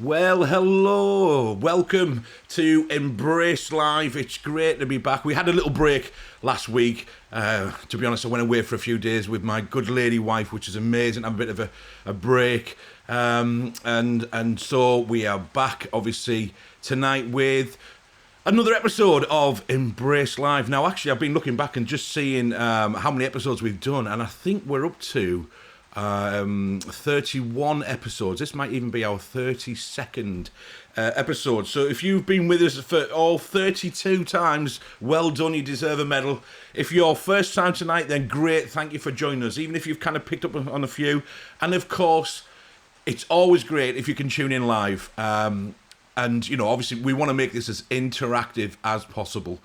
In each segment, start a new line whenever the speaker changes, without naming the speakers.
Well, hello. Welcome to Embrace Live. It's great to be back. We had a little break last week. To be honest, I went away for a few days with my good lady wife, which is amazing. Have a bit of a break. And so we are back, obviously, tonight with another episode of Embrace Live. Now, actually, I've been looking back and just seeing how many episodes we've done, and I think we're up to 31 episodes. This might even be our 32nd episode. So if you've been with us for all 32 times, well done, you deserve a medal. If you're first time tonight, then great, thank you for joining us, even if you've kind of picked up on a few. And of course, it's always great if you can tune in live. And, you know, obviously we want to make this as interactive as possible.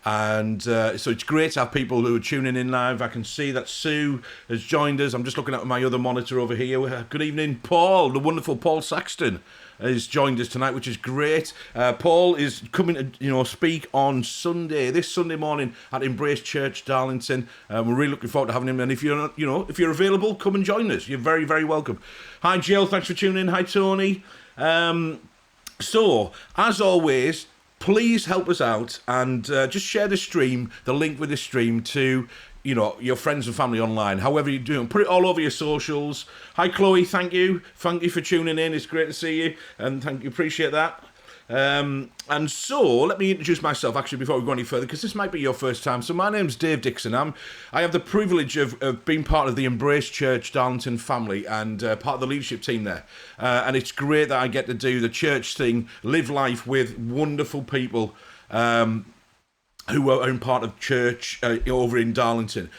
And so it's great to have people who are tuning in live. I can see that Sue has joined us. I'm just looking at my other monitor over here. Good evening, Paul. The wonderful Paul Saxton has joined us tonight, which is great. Paul is coming to speak on this Sunday morning at Embrace Church, Darlington. We're really looking forward to having him. And if you're available, come and join us. You're very, very welcome. Hi, Jill. Thanks for tuning in. Hi, Tony. So as always, please help us out and just share the stream, the link with the stream to, your friends and family online, however you do it. Put it all over your socials. Hi, Chloe, thank you. Thank you for tuning in. It's great to see you, and thank you. Appreciate that. And so, let me introduce myself, actually, before we go any further, because this might be your first time. So, my name's Dave Dixon. I have the privilege of being part of the Embrace Church Darlington family and part of the leadership team there. And it's great that I get to do the church thing, live life with wonderful people who are in part of church over in Darlington.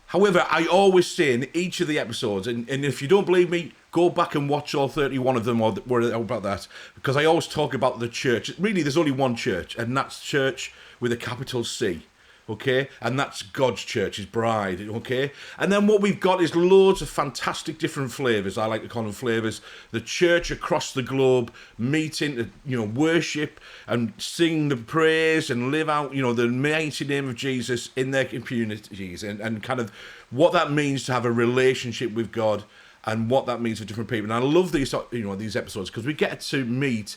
However, I always say in each of the episodes, and if you don't believe me, go back and watch all 31 of them or about that, because I always talk about the church. Really, there's only one church, and that's church with a capital C, okay? And that's God's church, his bride, okay? And then what we've got is loads of fantastic different flavours. I like to call them flavours. The church across the globe meeting, worship and sing the praise and live out, the mighty name of Jesus in their communities and kind of what that means to have a relationship with God and what that means for different people. And I love these, these episodes because we get to meet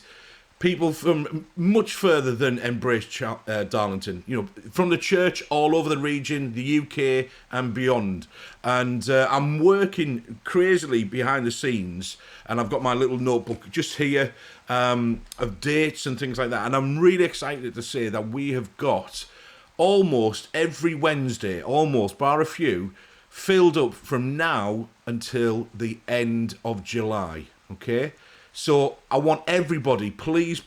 people from much further than Embrace Darlington, from the church all over the region, the UK and beyond. And I'm working crazily behind the scenes, and I've got my little notebook just here of dates and things like that. And I'm really excited to say that we have got almost every Wednesday, almost, bar a few, filled up from now until the end of July, okay? So I want everybody, please,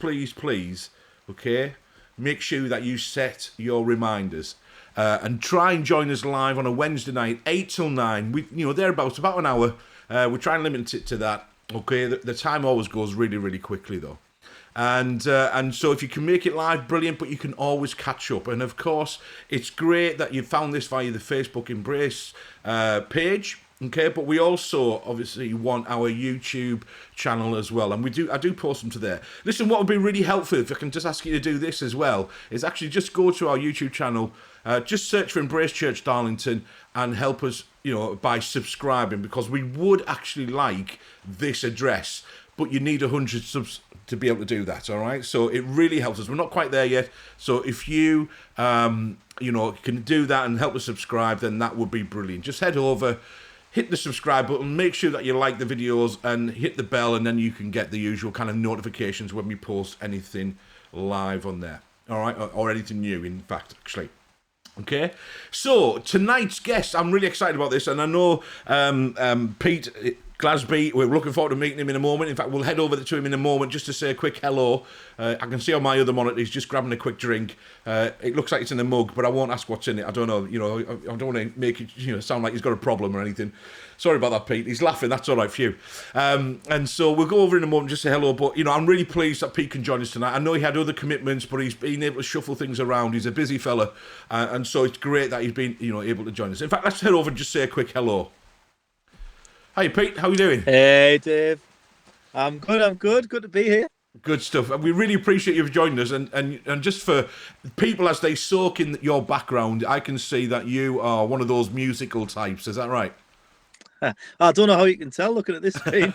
okay, make sure that you set your reminders and try and join us live on a Wednesday night, 8 till 9, thereabouts, about an hour. We're trying to limit it to that, okay? The time always goes really, really quickly, though. And so if you can make it live, brilliant, but you can always catch up. And of course, it's great that you found this via the Facebook Embrace page, okay? But we also obviously want our YouTube channel as well. And I do post them to there. Listen, what would be really helpful, if I can just ask you to do this as well, is actually just go to our YouTube channel, just search for Embrace Church Darlington and help us, by subscribing, because we would actually like this address, but you need 100 subs to be able to do that, all right? So it really helps us. We're not quite there yet. So if you, can do that and help us subscribe, then that would be brilliant. Just head over, hit the subscribe button, make sure that you like the videos and hit the bell, and then you can get the usual kind of notifications when we post anything live on there, all right? Or anything new, in fact, actually. Okay, so tonight's guest, I'm really excited about this, and I know Pete Glasby, we're looking forward to meeting him in a moment. In fact, we'll head over to him in a moment just to say a quick hello. I can see on my other monitor he's just grabbing a quick drink. It looks like it's in a mug, but I won't ask what's in it. I don't know, I don't want to make it sound like he's got a problem or anything. Sorry about that, Pete. He's laughing. That's all right for you. And so we'll go over in a moment just to say hello. But, I'm really pleased that Pete can join us tonight. I know he had other commitments, but he's been able to shuffle things around. He's a busy fella. And so it's great that he's been, able to join us. In fact, let's head over and just say a quick hello. Hi, Pete. How are you doing?
Hey, Dave. I'm good. Good to be here.
Good stuff. And we really appreciate you for joining us. And just for people, as they soak in your background, I can see that you are one of those musical types. Is that right?
I don't know how you can tell looking at this screen.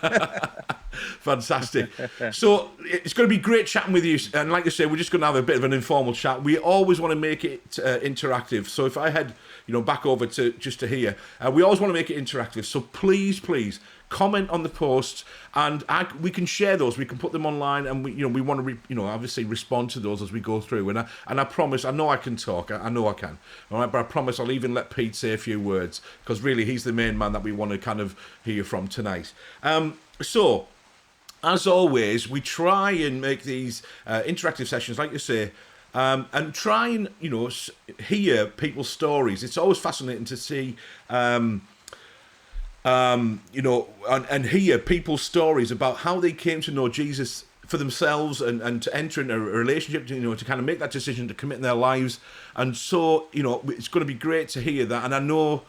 Fantastic. So it's going to be great chatting with you. And like I say, we're just going to have a bit of an informal chat. We always want to make it interactive. So if I head, back over to just to here, we always want to make it interactive. So please comment on the posts, and we can share those. We can put them online, and we want to obviously respond to those as we go through. And I promise, I know I can talk. I know I can. All right, but I promise I'll even let Pete say a few words, because really he's the main man that we want to kind of hear from tonight. So, as always, we try and make these interactive sessions, like you say, and try and, hear people's stories. It's always fascinating to see, and hear people's stories about how they came to know Jesus for themselves and to enter into a relationship, to kind of make that decision to commit in their lives. And so, it's going to be great to hear that. And I know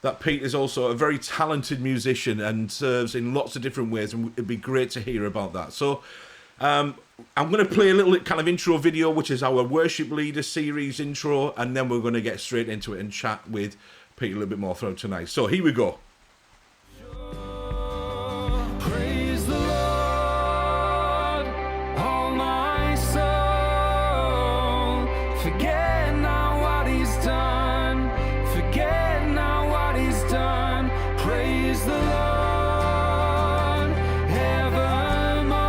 that Pete is also a very talented musician and serves in lots of different ways, and it'd be great to hear about that. So I'm going to play a little kind of intro video, which is our Worship Leader series intro, and then we're going to get straight into it and chat with Pete a little bit more throughout tonight. So here we go.
Praise the Lord, all my soul. Forget not what he's done. Forget not what he's done. Praise the Lord evermore.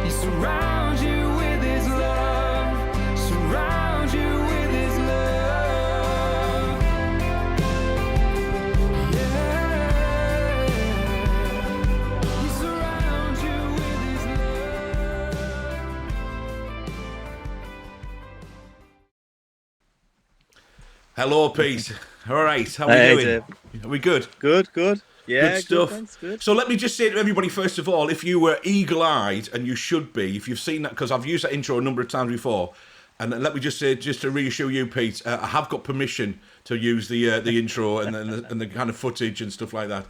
He surrounds you with his love. Surrounds you with his love. Yeah. He surrounds you with his love.
Hello, Pete. All right, how are
Hey,
we doing?
Dave.
Are we good?
Good. Yeah,
Good stuff.
thanks, good.
So let me just say to everybody, first of all, if you were eagle-eyed, and you should be, if you've seen that, because I've used that intro a number of times before, and let me just say, just to reassure you, Pete, I have got permission to use the intro and the kind of footage and stuff like that,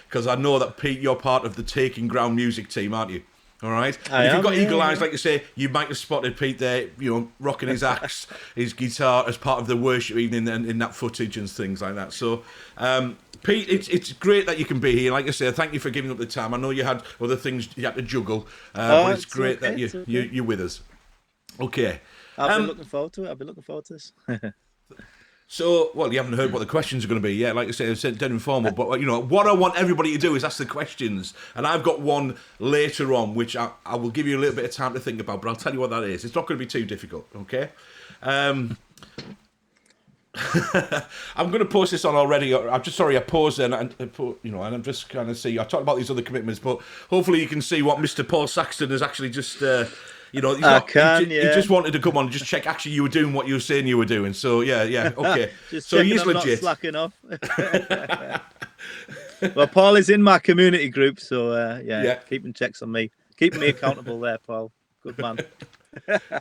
because I know that, Pete, you're part of the Taking Ground music team, aren't you? All right.
I
If you've
am,
got
yeah,
eagle eyes,
yeah.
like you say, you might have spotted Pete there, rocking his axe, his guitar as part of the worship evening and in that footage and things like that. So, Pete, it's great that you can be here. Like I say, thank you for giving up the time. I know you had other things you had to juggle, but it's great that you're with us. Okay.
I've been looking forward to it. this.
So, well, you haven't heard what the questions are going to be yet. Like I say, it's dead informal. But, what I want everybody to do is ask the questions. And I've got one later on, which I will give you a little bit of time to think about. But I'll tell you what that is. It's not going to be too difficult, okay? I'm going to post this on already. I paused then, and I'm just kind of see. I talked about these other commitments, but hopefully you can see what Mr. Paul Saxton has actually just... he just wanted to come on and just check actually you were doing what you were saying you were doing. So, yeah, okay.
Just
so
checking
he's
I'm
legit.
not slacking off. Well, Paul is in my community group, so keeping checks on me. Keeping me accountable there, Paul. Good man.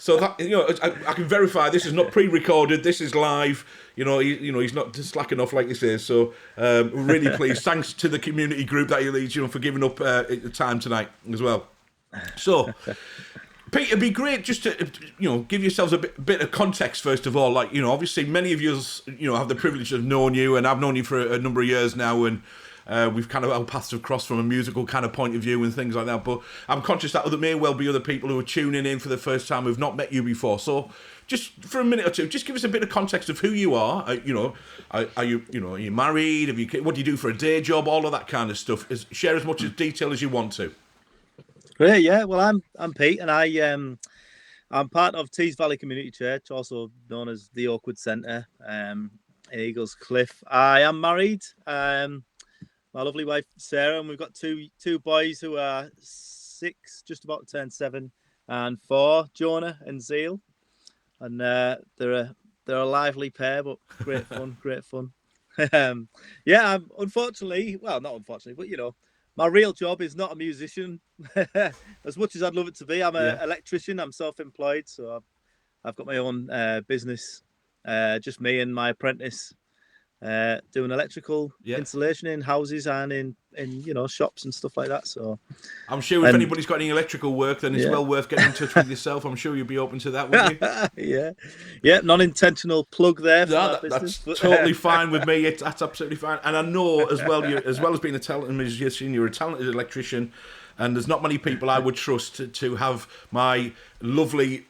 So that I can verify this is not pre-recorded. This is live. He's not just slacking off like you say. So really pleased. Thanks to the community group that he leads. For giving up the time tonight as well. So, Pete, it'd be great just to give yourselves a bit of context first of all. Like obviously many of you have the privilege of knowing you, and I've known you for a number of years now, and we've kind of our paths have crossed from a musical kind of point of view and things like that. But I'm conscious that there may well be other people who are tuning in for the first time who've not met you before. So just for a minute or two, just give us a bit of context of who you are. Are you married? What do you do for a day job? All of that kind of stuff. Share as much detail as you want to.
Great, yeah. Well, I'm Pete, and I'm part of Tees Valley Community Church, also known as the Oakwood Centre, in Eagles Cliff. I am married. My lovely wife Sarah, and we've got two boys who are 6, just about to turn 7, and 4, Jonah and Zeal, and they're a lively pair, but great fun, great fun. I'm not unfortunately, but my real job is not a musician. As much as I'd love it to be, I'm an electrician. I'm self-employed, so I've got my own business, just me and my apprentice. doing electrical
Yeah.
installation in houses and in shops and stuff like that. So
I'm sure if anybody's got any electrical work, then it's well worth getting in touch with yourself. I'm sure you'll be open to that, wouldn't you?
yeah, non-intentional plug there for
No,
business.
that's totally fine with me. That's absolutely fine. And I know as well, as well as being a talented musician, you're a talented electrician. And there's not many people I would trust to have my lovely,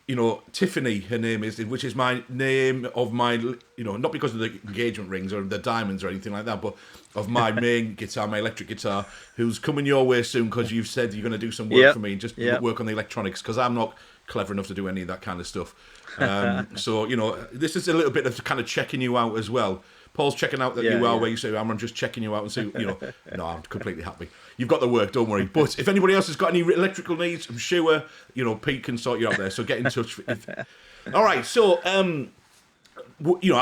Tiffany, her name is, which is my name of my, not because of the engagement rings or the diamonds or anything like that, but of my main guitar, my electric guitar, who's coming your way soon because you've said you're going to do some work for me and just work on the electronics, because I'm not clever enough to do any of that kind of stuff. So, this is a little bit of kind of checking you out as well. Paul's checking out that you are where you say, I'm just checking you out and say, no, I'm completely happy. You've got the work, don't worry. But if anybody else has got any electrical needs, I'm sure, Pete can sort you out there. So get in touch. All right. So, I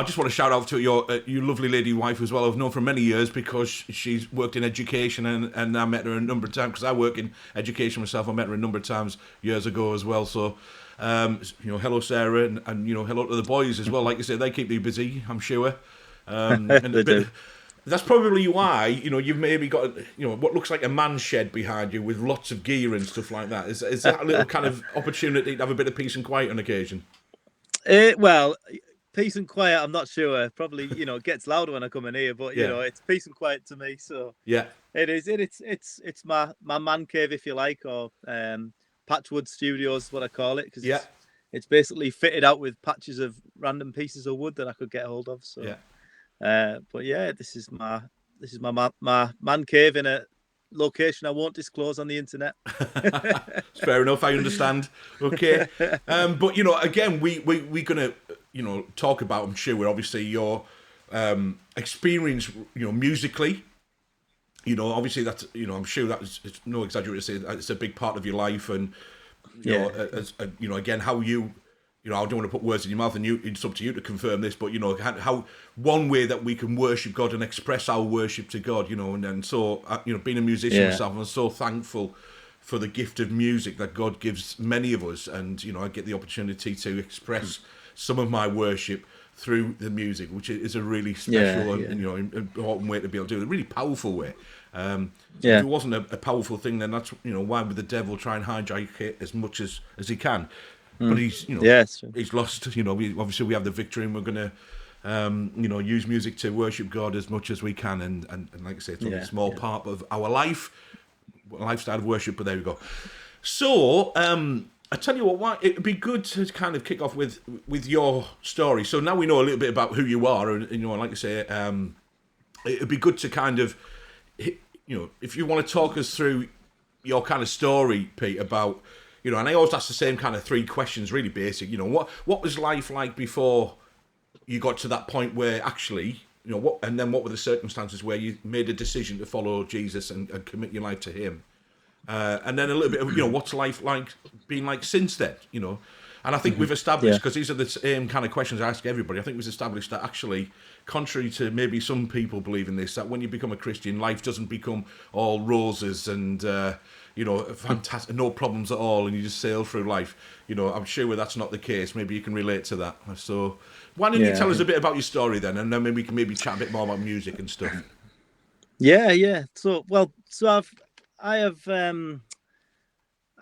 just want to shout out to your lovely lady wife as well. I've known for many years because she's worked in education and I met her a number of times because I work in education myself. I met her a number of times years ago as well. So, hello, Sarah, and hello to the boys as well. Like you say, they keep you busy, I'm sure. That's probably why you've maybe got what looks like a man shed behind you with lots of gear and stuff like that. Is that a little kind of opportunity to have a bit of peace and quiet on occasion?
Well, peace and quiet, I'm not sure. Probably it gets louder when I come in here, but it's peace and quiet to me. So
yeah,
it is. It's my man cave, if you like, or Patchwood Studios is what I call it, because it's basically fitted out with patches of random pieces of wood that I could get hold of. So but this is my man cave in a location I won't disclose on the internet.
Fair enough, I understand. Okay, but again, we're gonna talk about, I'm sure, obviously your experience, musically. Obviously that's I'm sure that's, it's no exaggeration to say it's a big part of your life, and again, how you. I don't want to put words in your mouth, and it's up to you to confirm this, but, how one way that we can worship God and express our worship to God, and so, being a musician myself, I'm so thankful for the gift of music that God gives many of us, and, I get the opportunity to express some of my worship through the music, which is a really special and important way to be able to do it, a really powerful way. If it wasn't a powerful thing, then that's, why would the devil try and hijack it as much as he can? But he's, he's lost. Obviously we have the victory, and we're going to, use music to worship God as much as we can. And like I say, it's only a small part of our lifestyle of worship. But there we go. So I tell you what, it'd be good to kind of kick off with your story. So now we know a little bit about who you are, and like I say, it'd be good to kind of, if you want to talk us through your kind of story, Pete, about. And I always ask the same kind of three questions, really basic. What was life like before you got to that point where actually, what were the circumstances where you made a decision to follow Jesus and commit your life to Him? And then a little bit of, what's life like been like since then, And I think we've established, because these are the same kind of questions I ask everybody, I think we've established that actually, contrary to maybe some people believe in this, that when you become a Christian, life doesn't become all roses and, fantastic, no problems at all, and you just sail through life. I'm sure that's not the case. Maybe you can relate to that. So why don't you tell us a bit about your story then, and then we can maybe chat a bit more about music and stuff.
Yeah. So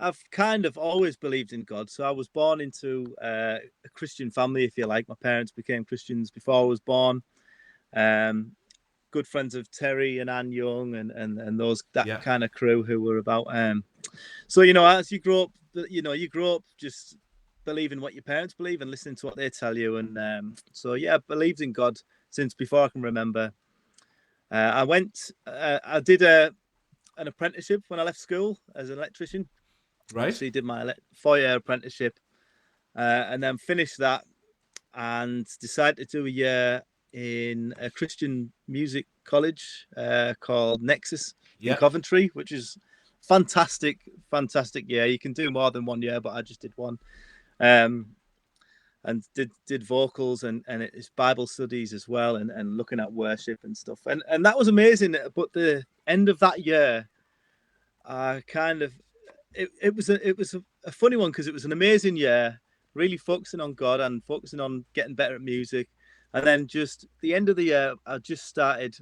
I've kind of always believed in God. So I was born into a Christian family, if you like. My parents became Christians before I was born. Good friends of Terry and Anne Young and those kind of crew who were about. So as you grow up, you grow up just believing what your parents believe and listening to what they tell you. And I believed in God since before I can remember. I did an apprenticeship when I left school as an electrician.
Right.
Actually did my 4-year apprenticeship and then finished that and decided to do a year in a Christian music college called Nexus in Coventry, which is fantastic year. You can do more than 1 year, but I just did one. And did vocals and it's Bible studies as well and looking at worship and stuff. And that was amazing. But the end of that year, I kind of it was a funny one because it was an amazing year, really focusing on God and focusing on getting better at music. And then just the end of the year, I just started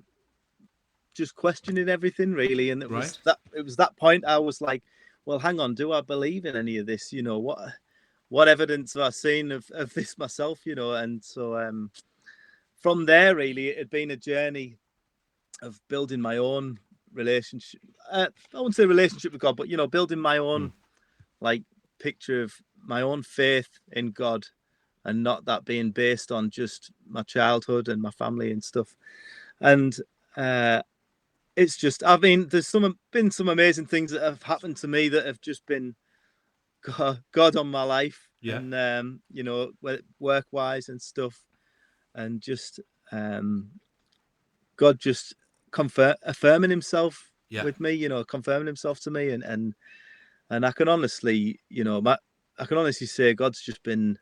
just questioning everything really. And it was that point I was like, well, hang on, do I believe in any of this? You know, what evidence have I seen of this myself, you know? And so from there, really, it had been a journey of building my own relationship. I wouldn't say relationship with God, but, you know, building my own like picture of my own faith in God, and not that being based on just my childhood and my family and stuff. And it's just, I mean, there's been some amazing things that have happened to me that have just been God on my life, and you know, work wise and stuff, and just God just affirming Himself with me, you know, confirming Himself to me, and I can honestly, you know, I can honestly say God's just been.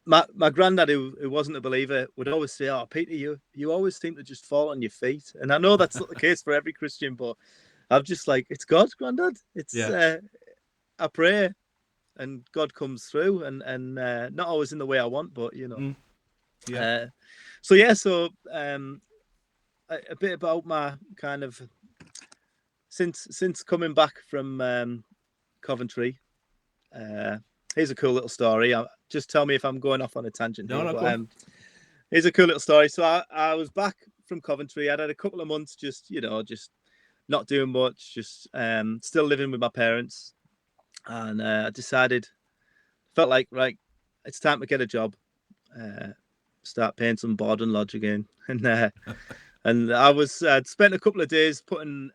My granddad, who wasn't a believer, would always say, "Oh, Peter, you always seem to just fall on your feet." And I know that's not the case for every Christian, but I'm just like, it's God, Granddad. It's I pray, and God comes through, and not always in the way I want, but you know. So a bit about my kind of since coming back from Coventry. Here's a cool little story. Just tell me if I'm going off on a tangent here. But, here's a cool little story. So I was back from Coventry. I'd had a couple of months just not doing much, just still living with my parents. And I felt like, right, it's time to get a job, start paying some board and lodge again. And I'd spent a couple of days putting,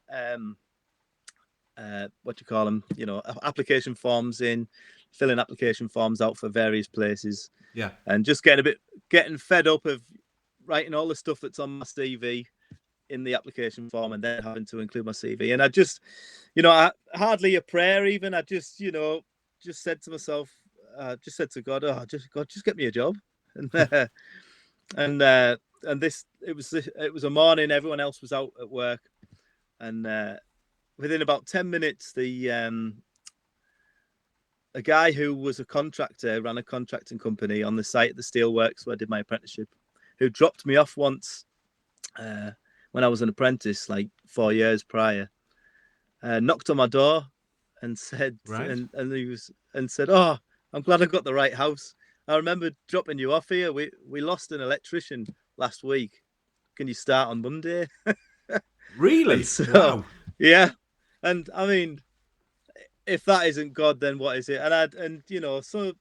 you know, application forms in, filling application forms out for various places. And just getting fed up of writing all the stuff that's on my CV in the application form, and then having to include my CV. And I just, you know, hardly a prayer even. I just, you know, just said to myself, just said to God, God, just get me a job. And it was a morning. Everyone else was out at work, and within about 10 minutes, a guy who was a contractor, ran a contracting company on the site at the steelworks where I did my apprenticeship, who dropped me off once when I was an apprentice, like 4 years prior, knocked on my door and said, said, "Oh, I'm glad I got the right house. I remember dropping you off here. We lost an electrician last week. Can you start on Monday?"
Really? Wow.
Yeah. And I mean, if that isn't God, then what is it? And you know, so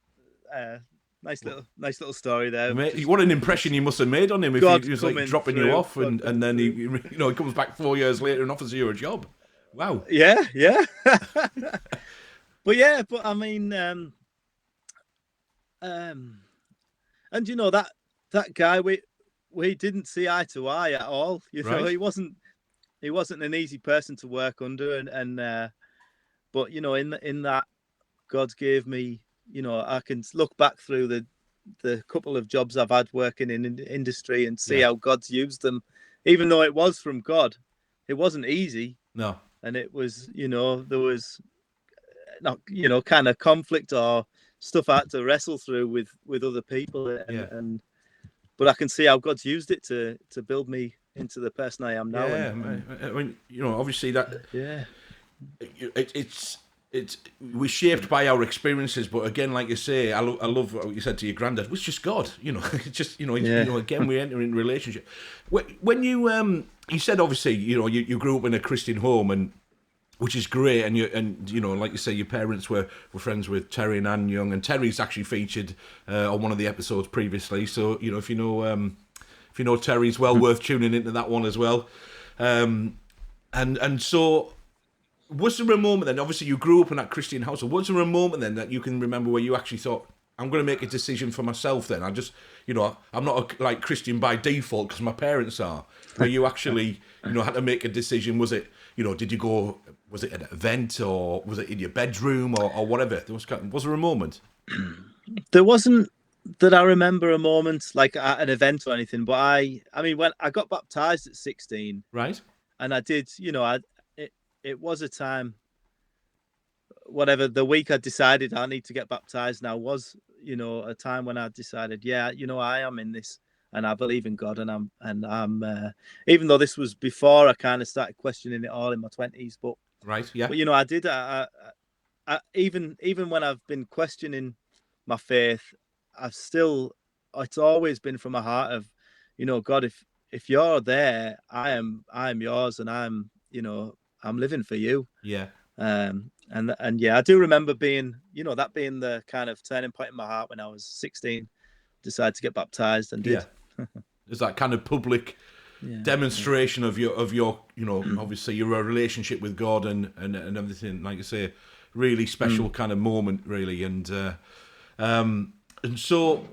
nice little story there.
What an impression you must have made on him if he was like dropping you off, and then he comes back 4 years later and offers you a job. Wow.
Yeah. But I mean, and you know, that guy, we didn't see eye to eye at all. You know, he wasn't an easy person to work under, and but you know, in that, God gave me, you know, I can look back through the couple of jobs I've had working in industry and see how God's used them, even though it was from God. It wasn't easy.
No.
And it was, you know, there was not, you know, kind of conflict or stuff I had to wrestle through with other people, but I can see how God's used it to build me into the person I am now.
I mean, you know, obviously that it's we're shaped by our experiences, but again, like you say, I love what you said to your granddad. It was just God, you know. It's just, you know, again, we enter in relationship. When you said, obviously, you know, you grew up in a Christian home, and which is great, and you know, like you say, your parents were friends with Terry and Ann Young, and Terry's actually featured on one of the episodes previously. So, you know, if you know Terry's well worth tuning into that one as well. And so, was there a moment then? Obviously, you grew up in that Christian household. Was there a moment then that you can remember where you actually thought, "I'm going to make a decision for myself"? Then I just, you know, I'm not like Christian by default because my parents are. Where you actually, you know, had to make a decision. Was it, you know, did you go? Was it at an event, or was it in your bedroom, or whatever? Was there a moment?
There wasn't that I remember a moment like at an event or anything. But I mean, when I got baptized at 16,
right,
and I did, you know, it was a time. Whatever the week I decided I need to get baptized now was, you know, a time when I decided, yeah, you know, I am in this, and I believe in God, and I'm even though this was before I kind of started questioning it all in my 20s, but
Right. Yeah.
you know, I did. Even when I've been questioning my faith, I've still, it's always been from a heart of, you know, God, if you're there, I am yours, and I'm, you know, I'm living for you.
Yeah.
And yeah, I do remember being, you know, that being the kind of turning point in my heart when I was 16, decided to get baptized and did.
Yeah. There's that kind of public demonstration of your, you know, obviously your relationship with God and everything. Like you say, really special kind of moment, really. And so,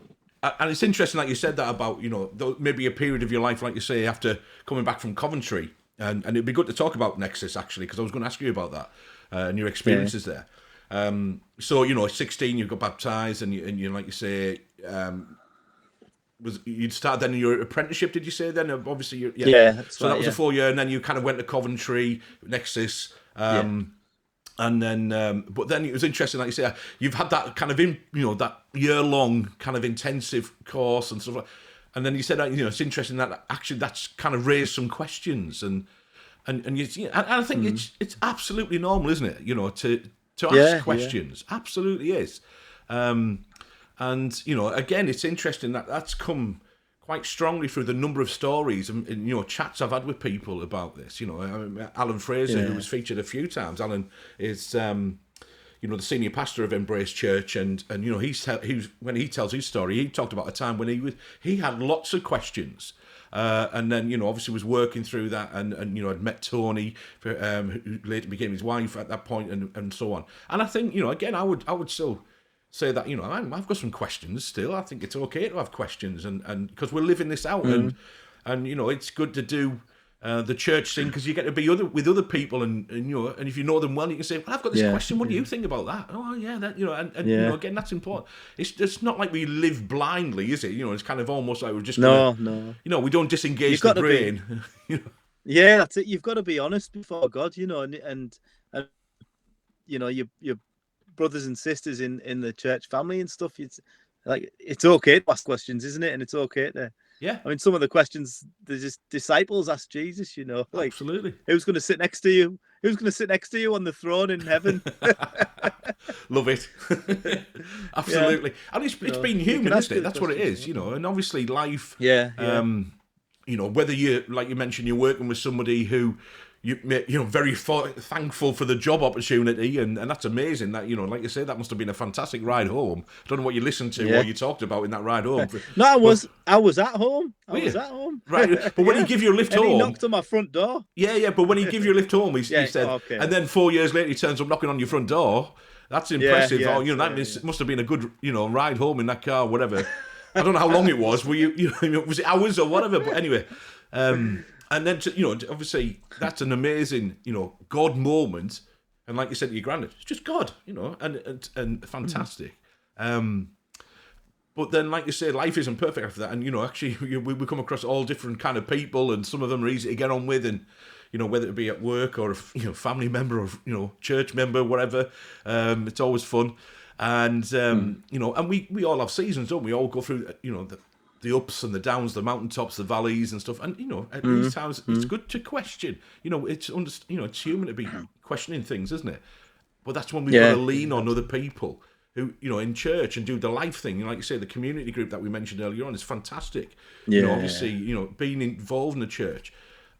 and it's interesting, like you said that about, you know, maybe a period of your life, like you say, after coming back from Coventry. And it'd be good to talk about Nexus, actually, because I was going to ask you about that and your experiences there. So, you know, 16, you got baptized, and you like you say, you'd start then in your apprenticeship, did you say then? Obviously,
That's
so
right,
that was a 4 year, and then you kind of went to Coventry, Nexus, and then, but then it was interesting, like you say, you've had that kind of, that year-long kind of intensive course and stuff like. And then you said, you know, it's interesting that actually that's kind of raised some questions, and I think it's absolutely normal, isn't it? You know, to ask questions, absolutely is. And you know, again, it's interesting that that's come quite strongly through the number of stories and you know, chats I've had with people about this. You know, Alan Fraser, who was featured a few times. Alan is, you know, the senior pastor of Embrace Church, and you know, he's when he tells his story, he talked about a time when he had lots of questions. And then, you know, obviously was working through that, and you know, had met Tony, who later became his wife at that point, and so on. And I think, you know, again, I would still say that, you know, I've got some questions still. I think it's okay to have questions, and because we're living this out, and you know, it's good to do the church thing, because you get to be with other people, and you know, and if you know them well, you can say, well, I've got this question. What do you think about that? Oh yeah, that, you know, and you know, again, that's important. It's not like we live blindly, is it? You know, it's kind of almost like we're just
no.
You know, we don't disengage the brain. You know?
Yeah, that's it. You've got to be honest before God, you know, and you know, your brothers and sisters in the church family and stuff. It's okay to ask questions, isn't it? And it's okay to.
Yeah.
I mean, some of the questions the disciples asked Jesus, you know, like,
absolutely,
who's going to sit next to you? Who's going to sit next to you on the throne in heaven?
Love it. Absolutely. And it's been human, isn't it? That's what it is, you know. And obviously life, you know, whether you, like you mentioned, you're working with somebody who you know, very thankful for the job opportunity, and that's amazing. That, you know, like you say, that must have been a fantastic ride home. I don't know what you listened to or you talked about in that ride home.
No, I was at home. I was at home.
Right, but when he give you a lift home,
he knocked on my front door.
Yeah, but when he give you a lift home, he said, and then 4 years later he turns up knocking on your front door. That's impressive. You know, that means it must have been a good, you know, ride home in that car, whatever. I don't know how long it was. Were you know, was it hours or whatever? But anyway. And then, you know, obviously, that's an amazing, you know, God moment. And like you said to your granddad, it's just God, you know, and fantastic. But then, like you say, life isn't perfect after that. And, you know, actually, we come across all different kind of people, and some of them are easy to get on with. And, you know, whether it be at work or, you know, family member or, you know, church member, whatever, it's always fun. And, you know, and we all have seasons, don't we? All go through, you know, the ups and the downs, the mountaintops, the valleys and stuff. And, you know, at these times, it's good to question. You know, it's human to be questioning things, isn't it? But that's when we've got to lean on other people who, you know, in church and do the life thing. You know, like you say, the community group that we mentioned earlier on is fantastic. You know, obviously, you know, being involved in the church.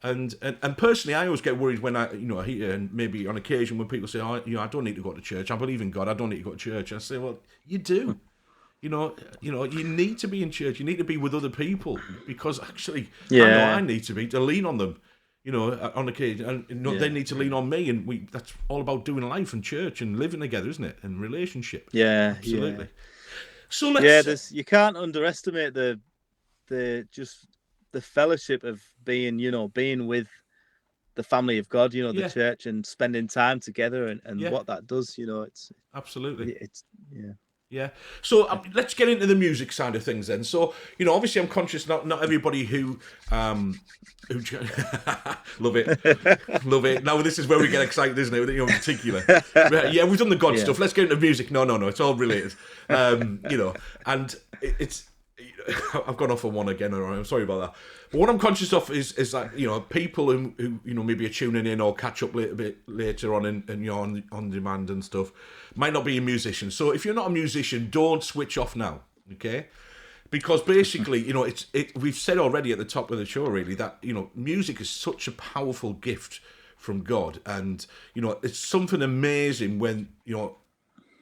And personally, I always get worried when I hear, and maybe on occasion when people say, oh, you know, I don't need to go to church. I believe in God. I don't need to go to church. And I say, well, you do. You know, you need to be in church. You need to be with other people, because actually, I know I need to be, to lean on them. You know, on occasion, and you know, they need to lean on me, and that's all about doing life and church and living together, isn't it? And relationship.
Yeah,
absolutely.
Yeah.
So let's.
You can't underestimate the fellowship of being with the family of God, you know, the church, and spending time together, and what that does, you know, it's
absolutely.
It's
Yeah. So let's get into the music side of things then. So, you know, obviously I'm conscious not everybody who love it. Now this is where we get excited, isn't it? You know, in particular. Yeah, we've done the God stuff. Let's get into music. No, it's all related. You know, and it's I've gone off on one again. All right, I'm sorry about that. But what I'm conscious of is that, you know, people who you know maybe are tuning in or catch up a bit later on and you know on demand and stuff might not be a musician. So if you're not a musician, don't switch off now, okay? Because basically, you know, we've said already at the top of the show really that, you know, music is such a powerful gift from God, and you know it's something amazing when, you know,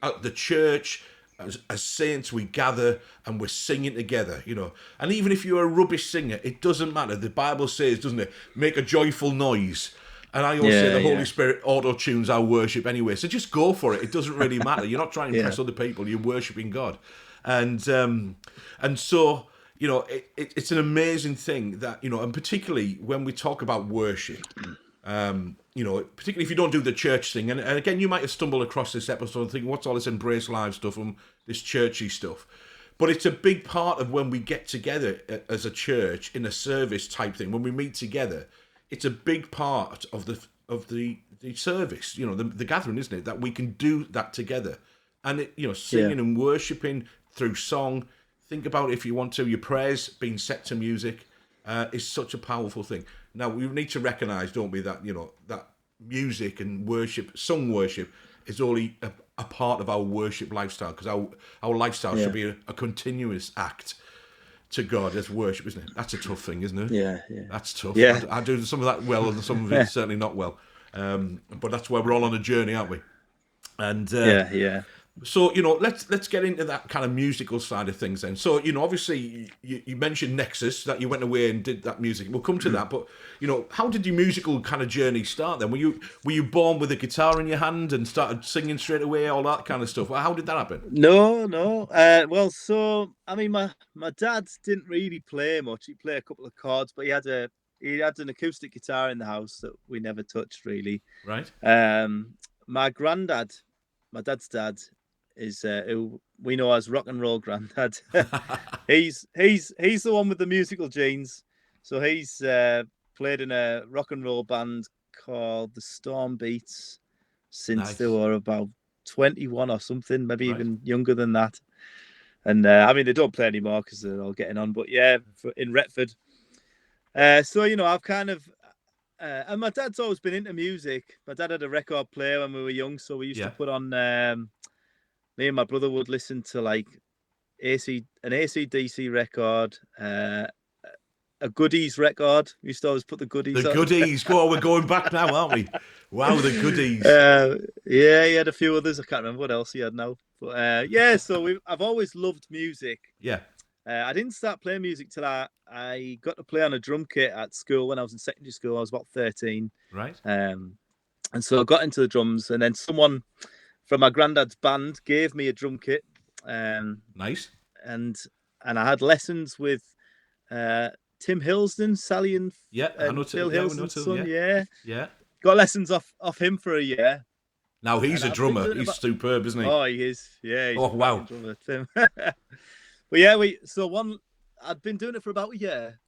at the church, as saints, we gather and we're singing together, you know. And even if you're a rubbish singer, it doesn't matter. The Bible says, doesn't it, make a joyful noise. And I always say the Holy Spirit auto-tunes our worship anyway. So just go for it. It doesn't really matter. You're not trying to impress other people. You're worshipping God. And so, you know, it's an amazing thing that, you know, and particularly when we talk about worship, you know, particularly if you don't do the church thing, and again, you might have stumbled across this episode and think, what's all this Embrace Live stuff and this churchy stuff? But it's a big part of when we get together as a church in a service type thing. When we meet together, it's a big part of the service, you know, the gathering, isn't it? That we can do that together, and it, you know, singing and worshiping through song. Think about it if you want to. Your prayers being set to music is such a powerful thing. Now, we need to recognise, don't we, that, you know, that music and worship, sung worship, is only a part of our worship lifestyle, because our lifestyle should be a continuous act to God as worship, isn't it? That's a tough thing, isn't it?
Yeah.
That's tough.
Yeah.
I do some of that well, and some of it certainly not well. But that's why we're all on a journey, aren't we? And so, you know, let's get into that kind of musical side of things then. So, you know, obviously you mentioned Nexus, that you went away and did that music. We'll come to that, but, you know, how did your musical kind of journey start then? Were you born with a guitar in your hand and started singing straight away, all that kind of stuff? How did that happen?
No. Well, so I mean, my dad didn't really play much. He played a couple of chords, but he had an acoustic guitar in the house that we never touched really.
Right.
My granddad, my dad's dad, is who we know as Rock and Roll Granddad. he's the one with the musical genes. So he's played in a rock and roll band called the Storm Beats since they were about 21 or something, maybe even younger than that. And I mean, they don't play anymore because they're all getting on. But yeah, in Retford. So, you know, I've kind of and my dad's always been into music. My dad had a record player when we were young, so we used to put on. Me and my brother would listen to like an AC/DC record, a Goodies record. We used to always put the Goodies.
The Goodies. Go on, we're going back now, aren't we? Wow, the Goodies.
Yeah, he had a few others. I can't remember what else he had now. But yeah, so I've always loved music.
Yeah.
I didn't start playing music till I got to play on a drum kit at school when I was in secondary school. I was about 13.
Right.
And so I got into the drums, and then someone from my granddad's band gave me a drum kit.
Nice.
And I had lessons with Tim Hillsden, Sally and
I know
Phil Hillsden's son.
Yeah.
Got lessons off him for a year.
Now he's a drummer. He's superb, isn't he?
Oh, he is. Yeah. He's
wow.
Drummer, Tim. But yeah, I'd been doing it for about a year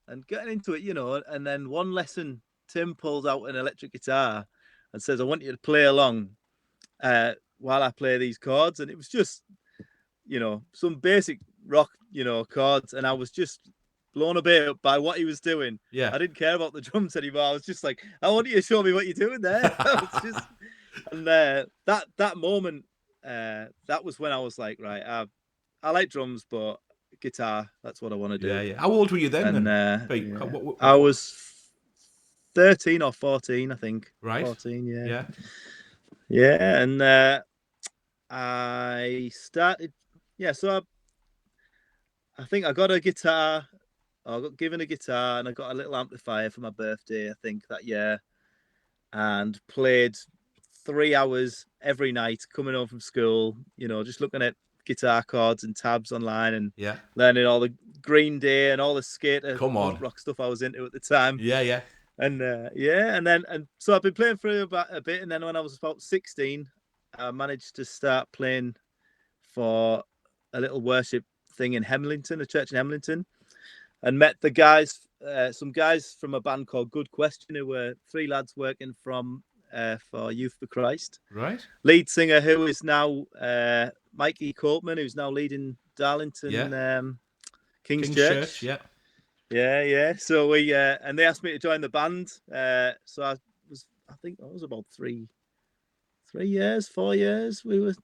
and getting into it, you know, and then one lesson, Tim pulls out an electric guitar and says, I want you to play along while I play these chords. And it was just, you know, some basic rock, you know, chords. And I was just blown away by what he was doing.
Yeah.
I didn't care about the drums anymore. I was just like, I want you to show me what you're doing there. And that moment, that was when I was like, right, I like drums, but guitar, that's what I want to do.
Yeah. How old were you then?
I was 13 or 14, I think.
Right.
14, yeah.
Yeah.
And I started, so I think I got a guitar. I got given a guitar, and I got a little amplifier for my birthday, I think, that year, and played 3 hours every night coming home from school, you know, just looking at guitar chords and tabs online and learning all the Green Day and all the skater rock stuff I was into at the time.
Yeah.
And so I've been playing for about a bit, and then when I was about 16, I managed to start playing for a little worship thing in Hemlington, a church in Hemlington, and met the guys, some guys from a band called Good Question, who were 3 lads working from for Youth for Christ.
Right.
Lead singer who is now Mikey Copeman, who's now leading Darlington King's Church.
Yeah.
Yeah. So we and they asked me to join the band. So I think that was about 4 years. We were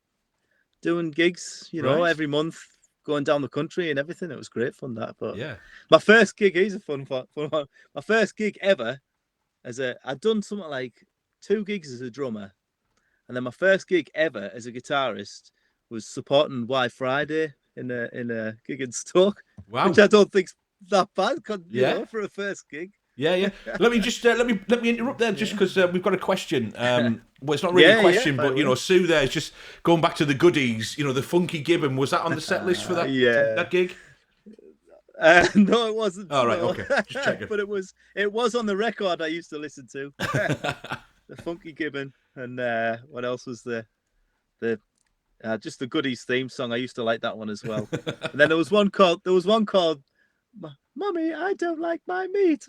doing gigs, every month, going down the country and everything. It was great fun, that. But
Yeah.
my first gig, he's a fun one. My first gig ever I'd done something like 2 gigs as a drummer, and then my first gig ever as a guitarist was supporting Y Friday in a gig in Stoke.
Wow.
Which I don't think's that bad,
Yeah.
for a first gig.
Yeah. Let me just let me interrupt there, just because we've got a question. Well, it's not really a question, but Sue there is just going back to the goodies. The Funky Gibbon, was that on the set list for that that gig?
No, it wasn't.
All right, okay, just checking.
But it was on the record I used to listen to. The Funky Gibbon, and what else was the just the Goodies theme song. I used to like that one as well. And then there was one called Mummy, I don't like my meat.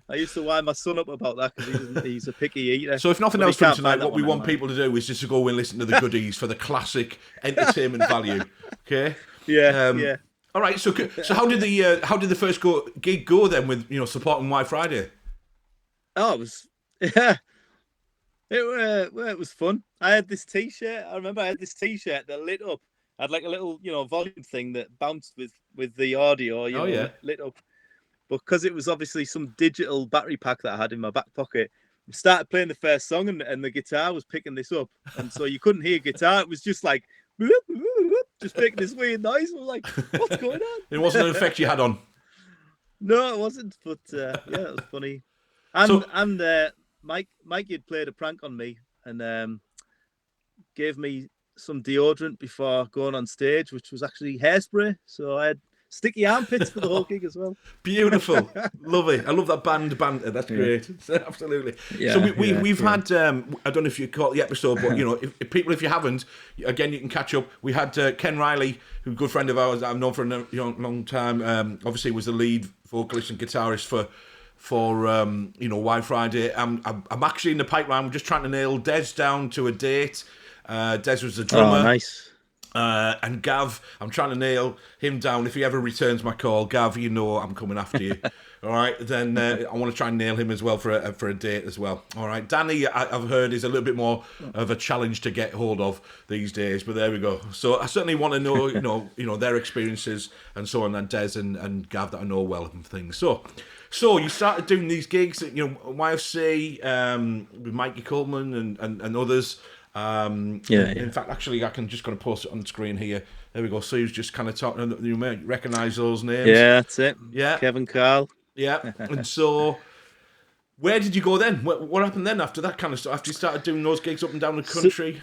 I used to wind my son up about that because he's a picky eater.
So if nothing else from tonight, what we want people to do is just to go and listen to the Goodies for the classic entertainment value. Okay.
Yeah.
All right. So how did the first gig go then with supporting Y Friday?
Oh, it was it was fun. I had this T-shirt. I remember I had this T-shirt that lit up. I had like a little volume thing that bounced with the audio. Lit up. Because it was obviously some digital battery pack that I had in my back pocket. I started playing the first song and the guitar was picking this up, and so you couldn't hear guitar. It was just like just making this weird noise. I was like, what's going on?
It wasn't an effect you had on.
No, it wasn't. But it was funny. And Mike had played a prank on me and gave me some deodorant before going on stage, which was actually hairspray. So I had sticky armpits for the whole gig as well.
Beautiful. Lovely. I love that band banter. That's great. Absolutely.
Yeah,
so we've had, I don't know if you caught the episode, but, if you haven't, again, you can catch up. We had Ken Riley, who's a good friend of ours that I've known for a long time. Obviously was the lead vocalist and guitarist for Y Friday. I'm actually in the pipeline. We're just trying to nail Des down to a date. Des was the drummer.
Oh, nice.
And Gav, I'm trying to nail him down. If he ever returns my call, Gav, I'm coming after you. All right, then I want to try and nail him as well for a date as well. All right, Danny, I've heard is a little bit more of a challenge to get hold of these days, but there we go. So I certainly want to know, their experiences and so on, and Des and Gav that I know well and things. So you started doing these gigs, YFC with Mikey Coleman and others. In fact, actually, I can just kind of post it on the screen here. There we go. Sue's just kind of talking. You may recognise those names.
Yeah, that's it.
Yeah,
Kevin Carl.
Yeah, and so where did you go then? What happened then after that kind of stuff? After you started doing those gigs up and down the country?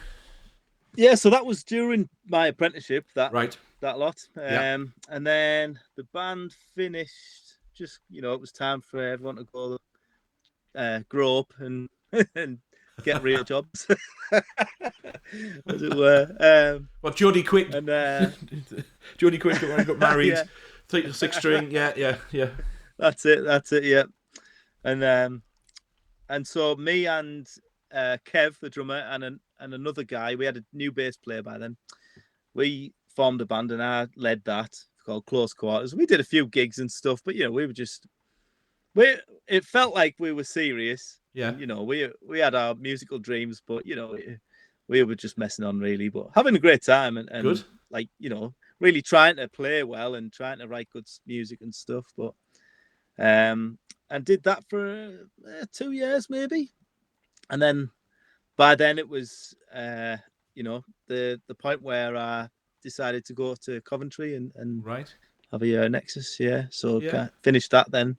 So that was during my apprenticeship. That lot. And then the band finished. Just it was time for everyone to go grow up and get real jobs, as it were.
Well, Jodie Quick
and
Jodie Quick got married. 6 string, yeah.
That's it, yeah. And so me and Kev, the drummer, and another guy, we had a new bass player by then. We formed a band, and I led that, called Close Quarters. We did a few gigs and stuff, but we were just it felt like we were serious.
Yeah.
We had our musical dreams, but we were just messing on really, but having a great time and
good.
Like, really trying to play well and trying to write good music and stuff. But and did that for 2 years maybe. And then by then it was the point where I decided to go to Coventry and have a year at Nexus. So finished that then.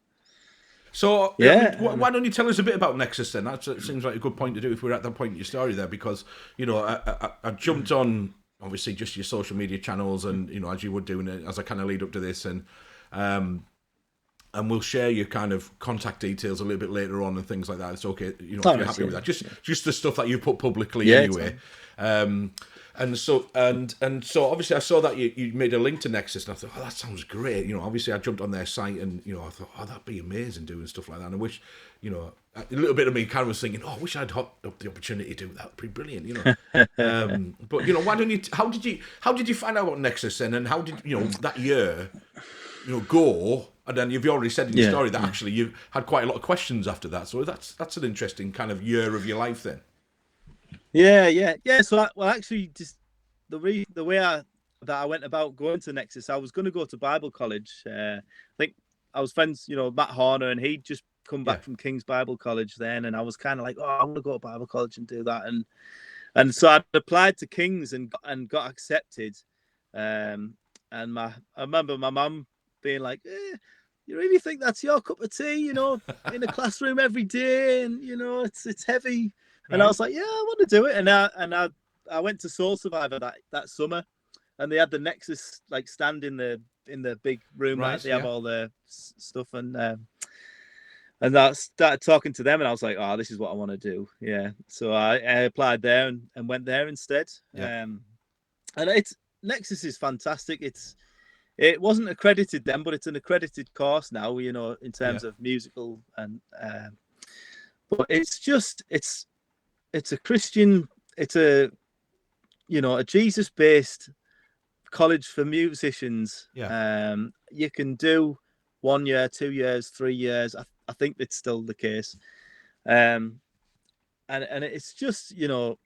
So why don't you tell us a bit about Nexus then? That seems like a good point to do if we're at that point in your story there, because I jumped on obviously just your social media channels and as you were doing it as I kind of lead up to this, and and we'll share your kind of contact details a little bit later on and things like that. It's okay, you know, if you're happy with that. Just the stuff that you put publicly anyway. And so obviously I saw that you made a link to Nexus, and I thought, oh, that sounds great. You know, obviously I jumped on their site, and you know, I thought, oh, that'd be amazing doing stuff like that. And I wish, you know, a little bit of me kind of was thinking, oh, I wish I'd had the opportunity to do that. It'd be brilliant, you know. But you know, why don't you? How did you find out about Nexus then, and how did, you know, that year, you know, go? And then you've already said in your story that actually you had quite a lot of questions after that. So that's an interesting kind of year of your life then.
Yeah. So, actually, just the way I went about going to Nexus, I was going to go to Bible college. I think I was friends, you know, Matt Horner, and he'd just come back from King's Bible College then, and I was kind of like, oh, I want to go to Bible college and do that, and so I applied to King's and got accepted. And I remember my mum being like, you really think that's your cup of tea, you know, in a classroom every day, and you know, it's heavy. And I was like, yeah, I want to do it. And I went to Soul Survivor that summer, and they had the Nexus like stand in the big room, right? They have all the stuff, and I started talking to them, and I was like, oh, this is what I want to do. Yeah. So I applied there and went there instead. Yeah. And Nexus is fantastic. It wasn't accredited then, but it's an accredited course now, you know, in terms of musical, and but it's a Christian, it's a Jesus-based college for musicians. You can do 1 year, 2 years, 3 years. I think it's still the case. And it's just, you know,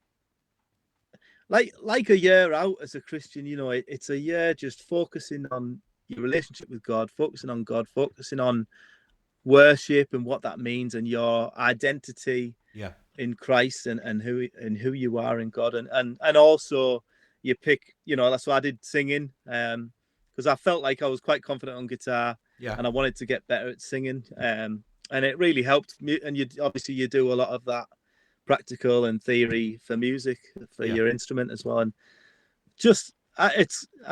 like a year out as a Christian, you know, it's a year just focusing on your relationship with God, focusing on worship and what that means, and your identity in Christ, and who you are in God, and also you pick, you know, that's why I did singing, because I felt like I was quite confident on guitar, and I wanted to get better at singing, and it really helped me. And you do a lot of that practical and theory for music for your instrument as well, and just I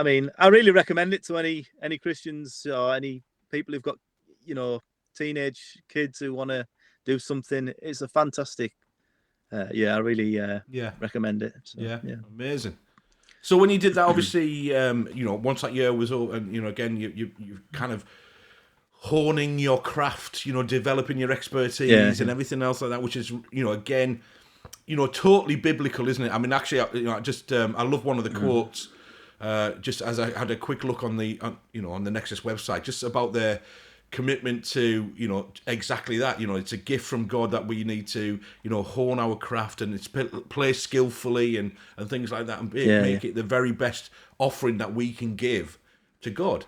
mean, I really recommend it to any Christians or any people who've got, you know, teenage kids who want to do something. It's a fantastic I really recommend it. So,
amazing. So when you did that, obviously, you know, once that year was over, and you know, again, you kind of honing your craft, you know, developing your expertise and everything else like that, which is, you know, again, you know, totally biblical, isn't it? I mean, actually, you know, I love one of the quotes, just as I had a quick look on the Nexus website, just about their commitment to, you know, exactly that. You know, it's a gift from God that we need to, you know, hone our craft, and it's play skillfully and things like that, and make it the very best offering that we can give to God.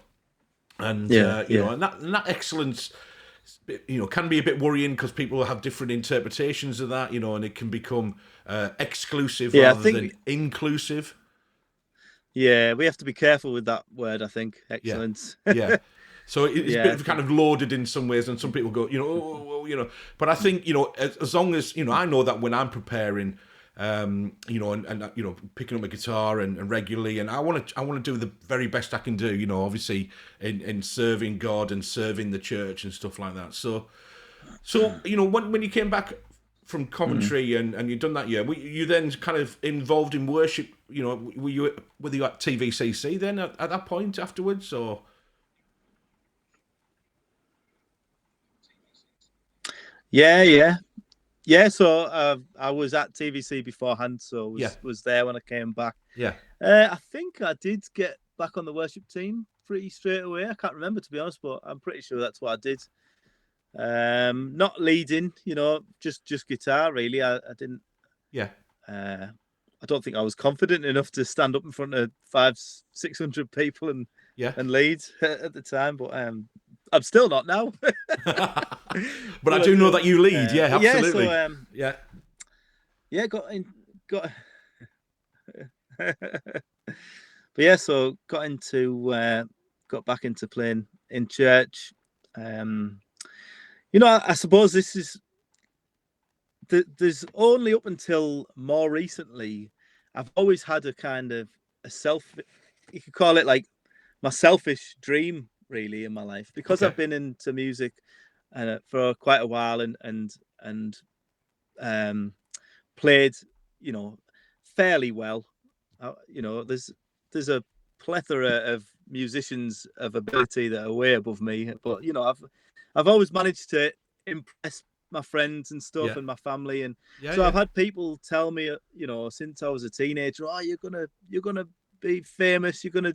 And you know, and that excellence, you know, can be a bit worrying because people have different interpretations of that, you know, and it can become exclusive rather than inclusive.
Yeah, we have to be careful with that word, I think, excellence.
Yeah. So it's a bit kind of loaded in some ways, and some people go, you know, you know. But I think, you know, as long as, you know, I know that when I'm preparing, you know, and you know, picking up a guitar and regularly, and I want to do the very best I can do, you know, obviously in serving God and serving the church and stuff like that. So you know, when you came back from Coventry and you'd done that year, were you then kind of involved in worship? You know, were you at TVCC then at that point afterwards, or?
Yeah. So I was at TVC beforehand, so was there when I came back. I think I did get back on the worship team pretty straight away. I can't remember, to be honest, but I'm pretty sure that's what I did. Not leading, you know, just guitar really. I didn't. I don't think I was confident enough to stand up in front of 500-600 people and lead at the time, but I'm still not now.
But I do know that you lead. Absolutely.
Got but so got back into playing in church. You know, I suppose this is there's only up until more recently, I've always had a kind of you could call it like my selfish dream really in my life, because
Okay.
I've been into music for quite a while, and played, fairly well. There's a plethora of musicians of ability that are way above me, but I've always managed to impress my friends and stuff
Yeah.
and my family, and
Yeah.
so
Yeah.
I've had people tell me, since I was a teenager, oh, you're gonna be famous, you're gonna,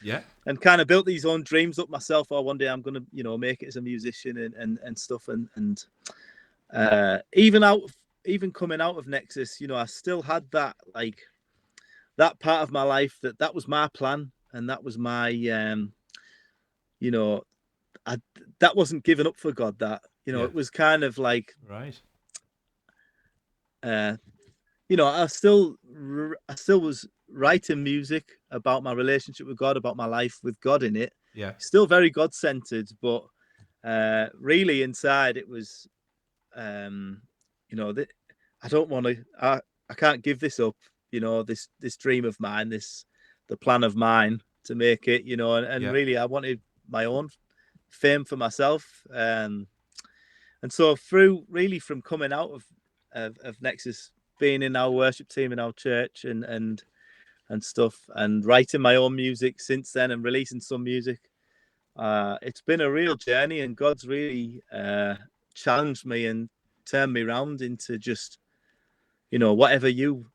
Yeah.
and kind of built these own dreams up myself. Oh, one day I'm gonna, make it as a musician and stuff, and even coming out of Nexus, I still had that, like, that part of my life that was my plan, and that was my you know I that wasn't giving up for God. That,
Yeah.
it was kind of like,
Right.
I still was writing music about my relationship with God, about my life with God in it.
Yeah.
Still very God centered, but really inside it was, I don't want to. I can't give this up. This dream of mine, the plan of mine to make it. And
Yeah.
really, I wanted my own fame for myself. And so from coming out of Nexus, being in our worship team in our church, and stuff, and writing my own music since then, and releasing some music. It's been a real journey, and God's really challenged me and turned me around into just, whatever you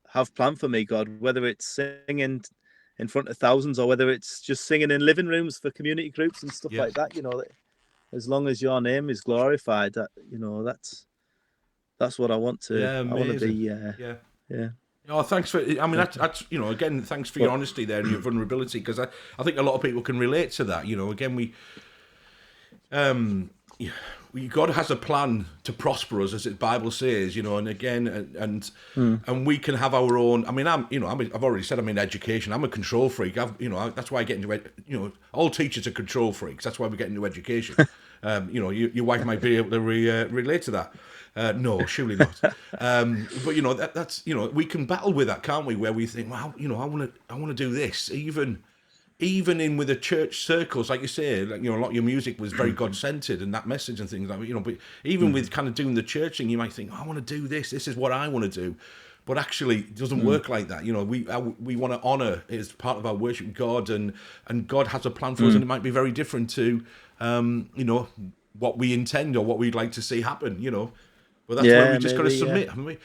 have planned for me, God, whether it's singing in front of thousands, or whether it's just singing in living rooms for community groups and stuff
Yeah.
like that. As long as your name is glorified, that's what I want to.
Yeah.
I want to
Amazing.
be.
Yeah. Oh, thanks for. I mean, that's again, thanks for your honesty there and your vulnerability, because I think a lot of people can relate to that. Again, God has a plan to prosper us, as the Bible says. And again, and we can have our own. I mean, I've already said I'm in education. I'm a control freak. That's why I get into all teachers are control freaks. That's why we get into education. Your wife might be able to relate to that. No, surely not. But that's we can battle with that, can't we? Where we think, well, I want to do this, even in with the church circles, like you say, like, a lot of your music was very God centered and that message and things like that. But even with kind of doing the church thing, you might think, I want to do this. This is what I want to do. But actually, it doesn't work like that. We want to honour it as part of our worship God, and God has a plan for us, and it might be very different to what we intend or what we'd like to see happen. But that's where we just got to submit, haven't we?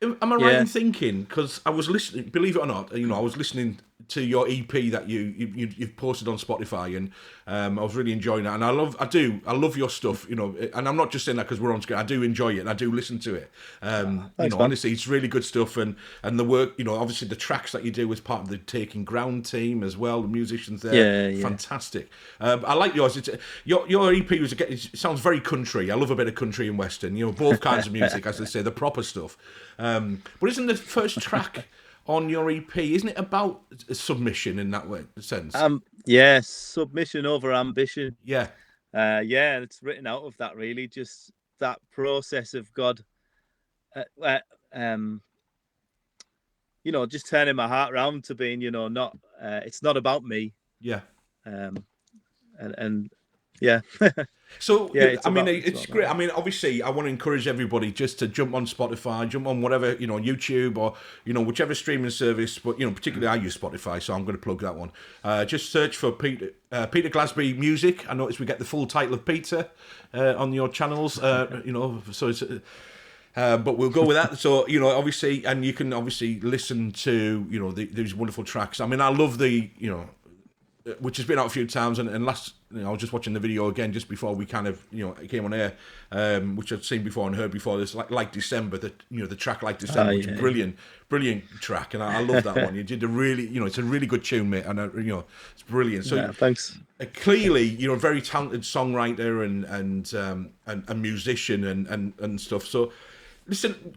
Am I right in thinking? Because I was listening, believe it or not, I was listening to your EP that you've posted on Spotify, and I was really enjoying that. And I love your stuff, and I'm not just saying that because we're on screen. I do enjoy it, and I do listen to it.
Thanks,
honestly, it's really good stuff, and the work, obviously the tracks that you do as part of the Taking Ground team as well. The musicians there, fantastic. I like yours. Your EP it sounds very country. I love a bit of country and western. Both kinds of music, as they say, the proper stuff. But isn't the first track on your EP, isn't it about submission in that sense?
Submission over ambition.
Yeah.
It's written out of that, really, just that process of God, just turning my heart around to being, not, it's not about me.
Yeah.
And yeah.
So, it's great. I mean, obviously, I want to encourage everybody just to jump on Spotify, jump on whatever, YouTube or, whichever streaming service. But, particularly I use Spotify, so I'm going to plug that one. Just search for Peter Glasby Music. I noticed we get the full title of Peter on your channels, so it's... but we'll go with that. So, obviously, and you can obviously listen to, these wonderful tracks. I mean, I love the, which has been out a few times, and last, I was just watching the video again just before we kind of, it came on air, which I'd seen before and heard before. This like December, the track Like December, which is brilliant track, and I love that one. You did a really, it's a really good tune, mate, and it's brilliant. So
thanks.
Clearly, a very talented songwriter and musician and stuff. So. Listen,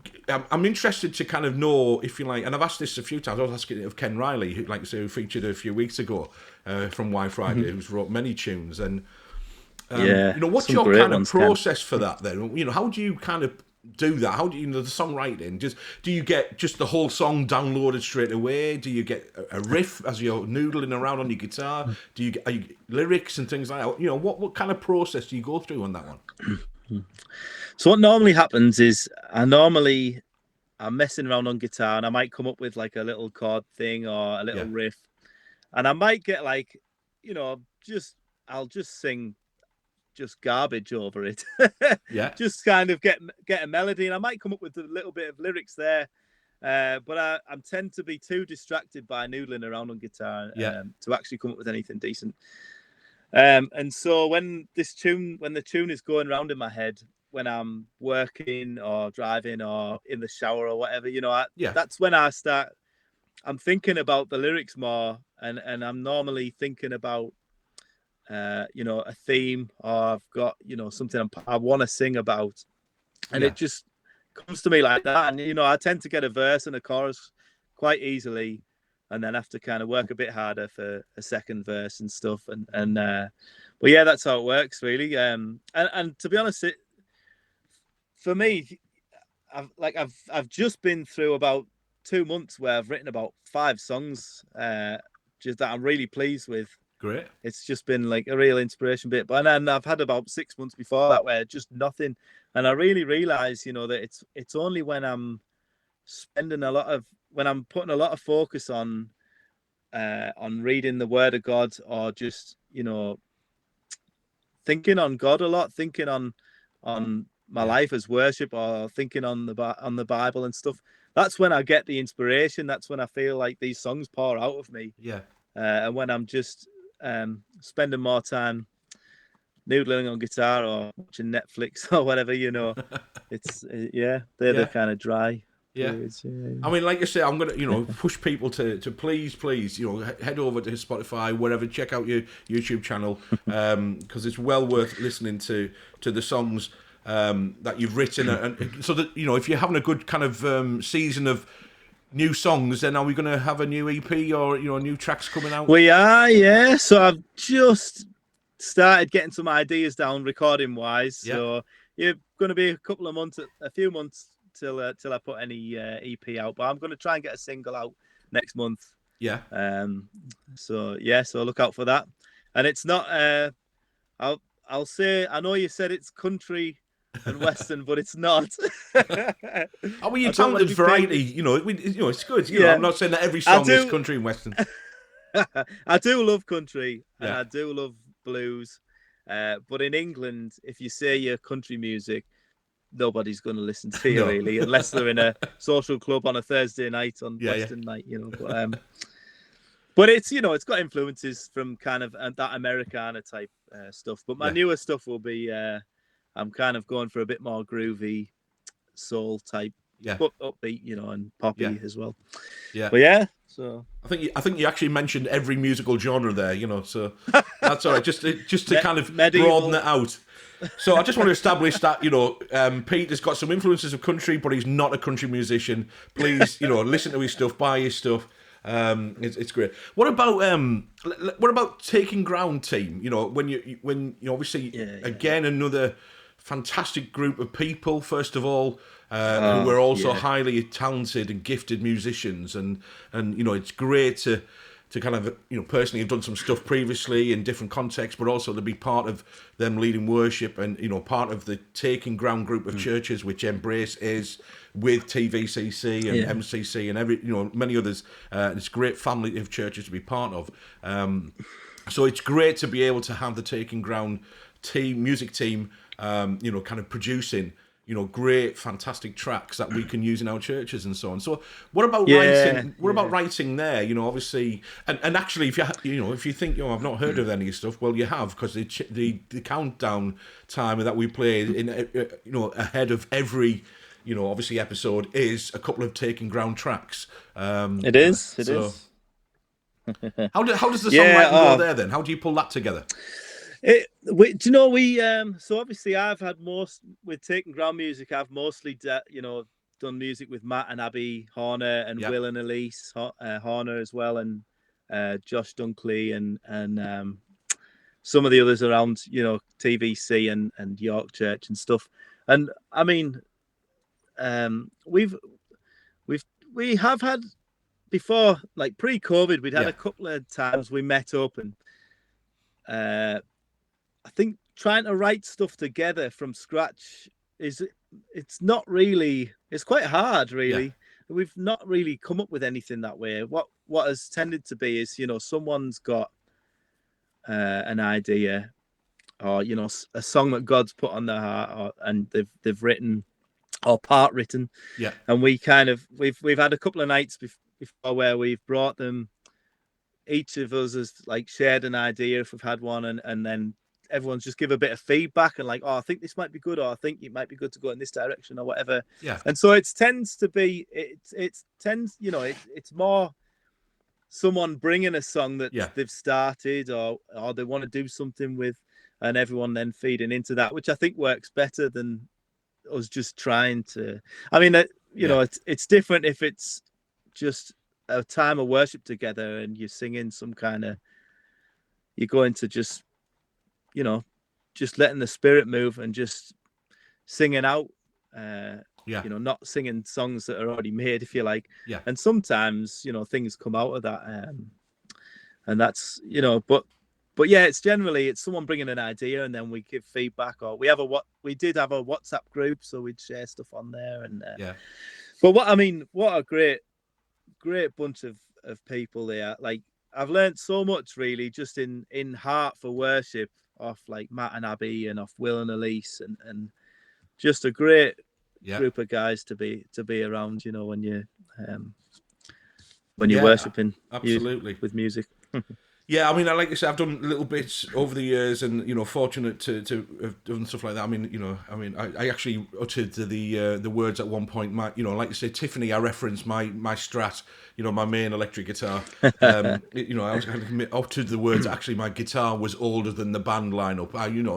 I'm interested to kind of know, if you like, and I've asked this a few times. I was asking it of Ken Riley, who, like I say, who featured a few weeks ago from Why Friday, who's wrote many tunes. And what's your kind of process for that then? How do you kind of do that? How do you know the songwriting? Do you get just the whole song downloaded straight away? Do you get a riff as you're noodling around on your guitar? Do you get lyrics and things like that? You know, what kind of process do you go through on that one?
So what normally happens is I'm messing around on guitar and I might come up with like a little chord thing or a little riff, and I might get like, you know, I'll just sing just garbage over it. Just kind of get a melody, and I might come up with a little bit of lyrics there, but I tend to be too distracted by noodling around on guitar to actually come up with anything decent. And so when the tune is going around in my head, when I'm working or driving or in the shower or whatever, you know, that's when I'm thinking about the lyrics more, and I'm normally thinking about, you know, a theme, or I've got, you know, something I want to sing about, and it just comes to me like that. And, you know, I tend to get a verse and a chorus quite easily, and then have to kind of work a bit harder for a second verse and stuff. But yeah, that's how it works really. And to be honest, for me, I've just been through about 2 months where I've written about 5 songs, just that I'm really pleased with.
Great.
It's just been like a real inspiration bit. But then I've had about 6 months before that where just nothing. And I really realize, you know, that it's only when I'm putting a lot of focus on reading the Word of God, or just, you know, thinking on God a lot, thinking on my life as worship, or thinking on the Bible and stuff. That's when I get the inspiration. That's when I feel like these songs pour out of me. And when I'm just spending more time noodling on guitar or watching Netflix or whatever, you know, it's they're the kind of dry periods.
I mean, like I say, I'm gonna, you know, push people to please, you know, head over to Spotify, wherever, check out your YouTube channel, because it's well worth listening to the songs that you've written, and so that, you know, if you're having a good kind of season of new songs, then are we going to have a new EP, or, you know, new tracks coming out?
We are, yeah. So I've just started getting some ideas down, recording wise. So you're going to be a few months till I put any EP out, but I'm going to try and get a single out next month. So look out for that. And it's not I'll say, I know you said it's country and western, but it's not.
I mean, you're talented variety, you know, it's good. You know, I'm not saying that every song is country and western.
I do love country, and I do love blues. But in England, if you say you're country music, nobody's going to listen to you really, unless they're in a social club on a Thursday night on Western night, you know. But it's, you know, it's got influences from kind of that Americana type stuff. But my newer stuff will be, I'm kind of going for a bit more groovy soul type, but upbeat, you know, and poppy as well. But so
I think you actually mentioned every musical genre there, you know, so that's all right. Just to kind of broaden it out. So I just want to establish that, you know, Pete has got some influences of country, but he's not a country musician. Please, you know, listen to his stuff, buy his stuff. It's great. What about Taking Ground team? You know, when you obviously again another fantastic group of people. First of all, who were also highly talented and gifted musicians, and you know, it's great to kind of, you know, personally have done some stuff previously in different contexts, but also to be part of them leading worship, and, you know, part of the Taking Ground group of churches, which Embrace is, with TVCC and MCC and many others. It's a great family of churches to be part of. So it's great to be able to have the Taking Ground music team, you know, kind of producing, you know, great, fantastic tracks that we can use in our churches and so on. So, what about writing? What about writing there? You know, obviously, and actually, if you think, you know, I've not heard of any of this stuff, well, you have, because the countdown time that we play in, you know, ahead of every, you know, obviously episode is a couple of Taking Ground tracks.
It is.
How does the songwriting go there then? How do you pull that together?
Do you know, so obviously I've had with Taking Ground music, I've mostly done music with Matt and Abby Horner and Will and Elise Horner as well, and Josh Dunkley and some of the others around, you know, TVC and York Church and stuff. And I mean, we have had before, like pre-COVID, we'd had
Yeah.
a couple of times we met up, and I think trying to write stuff together from scratch it's quite hard, really. We've not really come up with anything that way. What has tended to be is, someone's got an idea, or a song that God's put on their heart, and they've written or part written.
Yeah.
And we've had a couple of nights before where we've brought them. Each of us has like shared an idea if we've had one, and then everyone's just give a bit of feedback and like, oh, I think this might be good, or I think it might be good to go in this direction, or whatever.
Yeah.
And so it tends to be, it's more someone bringing a song that they've started or they want to do something with, and everyone then feeding into that, which I think works better than us just trying to. I mean, it's different if it's just a time of worship together and you're singing some kind of, you're going to just letting the spirit move and just singing out, not singing songs that are already made, if you like.
Yeah.
And sometimes, things come out of that. And that's, but yeah, it's someone bringing an idea and then we give feedback, or we did have a WhatsApp group, so we'd share stuff on there. And but what a great bunch of people they are. Like, I've learned so much really just in Heart for Worship off like Matt and Abby and off Will and Elise, and just a great group of guys to be around, when you're worshiping
absolutely
with music.
Yeah, I mean, like I said, I've done little bits over the years, and fortunate to have done stuff like that. I actually uttered the words at one point. Like you say, Tiffany, I referenced my Strat, my main electric guitar. I uttered the words. Actually, my guitar was older than the band lineup.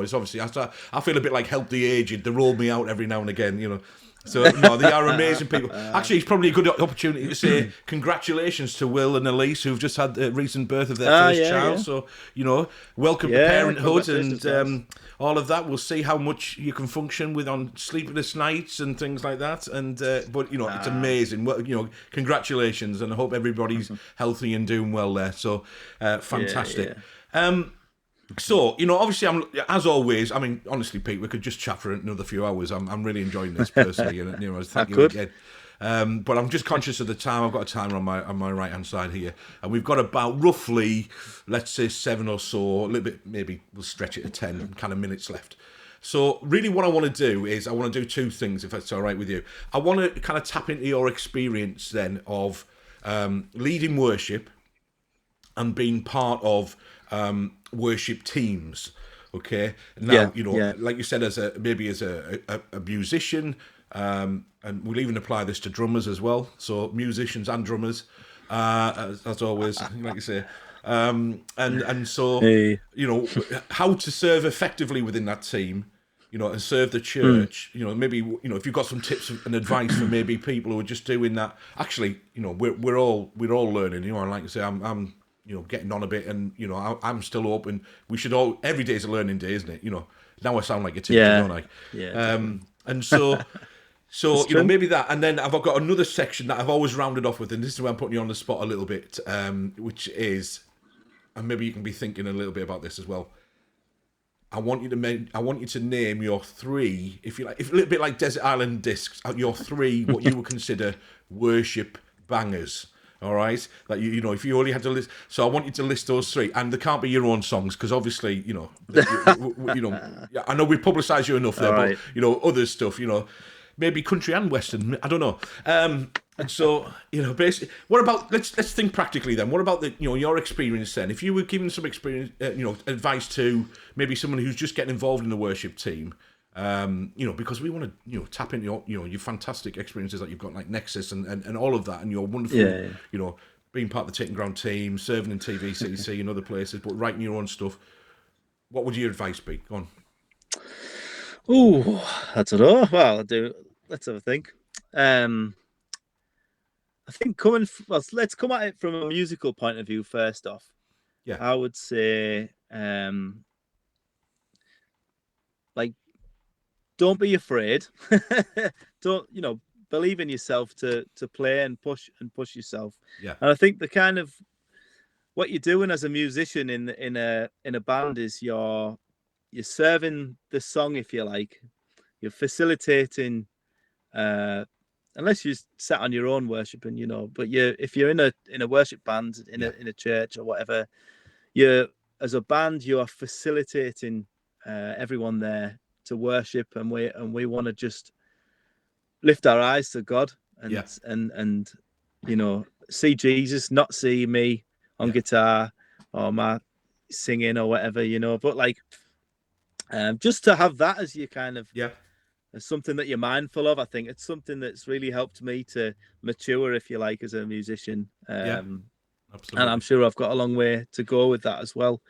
It's obviously I feel a bit like Help the Aged. They roll me out every now and again. So they are amazing people. Actually, it's probably a good opportunity to say congratulations to Will and Elise, who've just had the recent birth of their first child. Yeah. So welcome to parenthood and all of that. We'll see how much you can function with on sleepless nights and things like that. And but it's amazing. Well, congratulations, and I hope everybody's healthy and doing well there. So fantastic. So, obviously, as always, honestly, Pete, we could just chat for another few hours. I'm really enjoying this personally, and thank you again. But I'm just conscious of the time. I've got a timer on my right hand side here, and we've got about roughly, let's say 7 or so, a little bit, maybe we'll stretch it to 10 kind of minutes left. So really what I want to do is I want to do two things, if that's all right with you. I want to kind of tap into your experience then of leading worship and being part of worship teams. Okay, now like you said, as a musician, and we'll even apply this to drummers as well. So musicians and drummers, as always, like you say, and so how to serve effectively within that team, and serve the church. Maybe if you've got some tips and advice for maybe people who are just doing that. Actually, we're all learning. And like you say, I'm getting on a bit, and I'm still open. We should all, every day is a learning day, isn't it? Now I sound like a teacher, don't I?
Yeah.
And so maybe that, and then I've got another section that I've always rounded off with, and this is where I'm putting you on the spot a little bit, which is, and maybe you can be thinking a little bit about this as well. I want you to name your three, if you like, a little bit like Desert Island Discs, your three what you would consider worship bangers. All right, that if you only had to list, so I want you to list those three, and they can't be your own songs because obviously, I know we publicise you enough there, right. But other stuff, maybe country and western, I don't know. And so basically, what about let's think practically then. What about your experience then? If you were giving some experience, advice to maybe someone who's just getting involved in the worship team. Because we want to, tap into your fantastic experiences that you've got, like Nexus and all of that, and your wonderful, being part of the Taking Ground team, serving in TVCC and other places, but writing your own stuff. What would your advice be? Go on.
Oh, I don't know. Well, let's have a think. I think let's come at it from a musical point of view first off.
Yeah.
I would say, don't be afraid. believe in yourself to play and push yourself.
Yeah.
And I think the kind of what you're doing as a musician in a band is you're serving the song, if you like. You're facilitating, unless you sat on your own worshiping, you know. But if you're in a worship band in a church or whatever, you're as a band you are facilitating everyone there to worship, and we want to just lift our eyes to God and you know, see Jesus, not see me on guitar or my singing or whatever, you know. But like, just to have that as your kind of as something that you're mindful of. I think it's something that's really helped me to mature, if you like, as a musician.
Absolutely.
And I'm sure I've got a long way to go with that as well.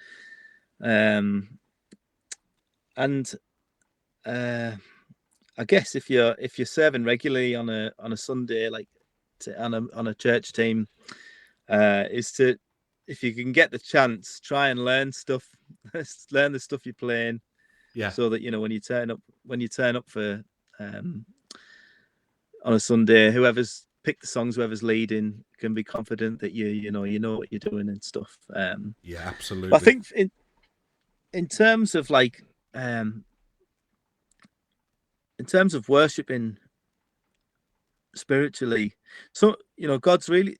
I guess if you're serving regularly on a Sunday, like on a church team, is to, if you can get the chance, try and learn stuff, learn the stuff you're playing, so that, you know, when you turn up for on a Sunday, whoever's picked the songs, whoever's leading, can be confident that you know what you're doing and stuff.
Absolutely.
But I think in terms of like in terms of worshiping spiritually, so, you know, God's really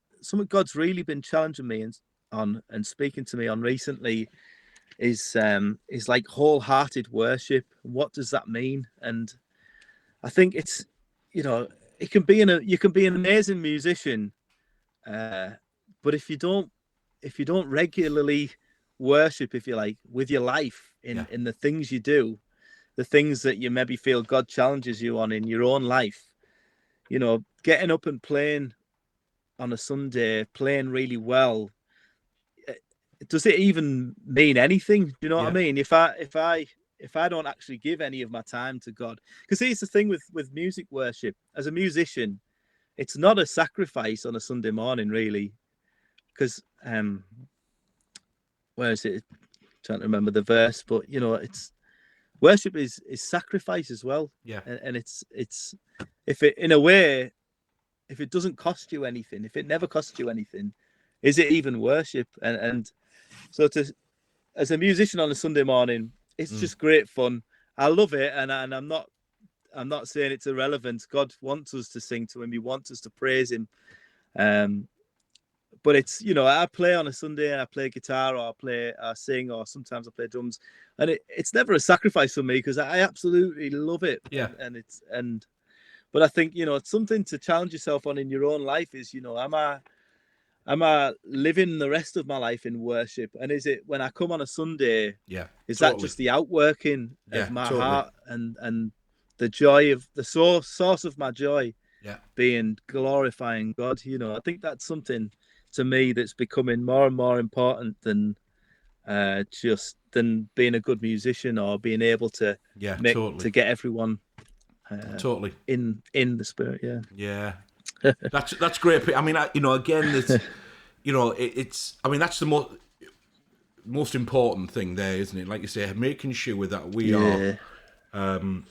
been challenging me and speaking to me on recently is like wholehearted worship. What does that mean? And I think it's, you know, you can be an amazing musician, but if you don't regularly worship, if you like, with your life in the things you do, the things that you maybe feel God challenges you on in your own life, you know, getting up and playing on a Sunday, playing really well, does it even mean anything? Do you know what I mean? If I don't actually give any of my time to God, because here's the thing with music worship, as a musician, it's not a sacrifice on a Sunday morning, really, because where is it? I'm trying to remember the verse, but you know, it's worship is sacrifice as well. And it's if it, in a way, if it doesn't cost you anything, if it never costs you anything, is it even worship? And so as a musician on a Sunday morning, it's just great fun. I love it, and I'm not saying it's irrelevant. God wants us to sing to him. He wants us to praise him. But it's, you know, I play on a Sunday and I play guitar, or I sing, or sometimes I play drums, and it's never a sacrifice for me because I absolutely love it. But I think, you know, it's something to challenge yourself on in your own life is, you know, am I living the rest of my life in worship? And is it when I come on a Sunday, is that just the outworking of my heart and the joy of the source of my joy being glorifying God? You know, I think that's something to me that's becoming more and more important than being a good musician or being able to to get everyone in the spirit.
That's great. I mean, you know, again, it's, you know, it's, I mean, that's the most important thing there, isn't it? Like you say, making sure that we are, and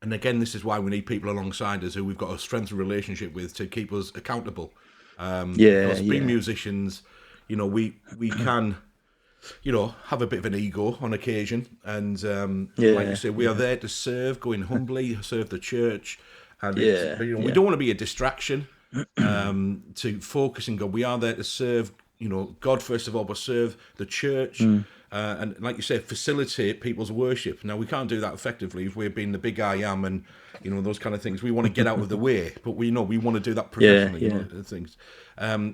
again, this is why we need people alongside us who we've got a strengthened relationship with to keep us accountable. Because being musicians, you know, we can, you know, have a bit of an ego on occasion, and like you say, we are there to serve, going humbly, serve the church, and you know, we don't want to be a distraction to focus on God. We are there to serve, you know, God first of all, but serve the church, and like you say, facilitate people's worship. Now, we can't do that effectively if we're being the big I am and, you know, those kind of things. We want to get out of the way, but we know we want to do that professionally. You know, things.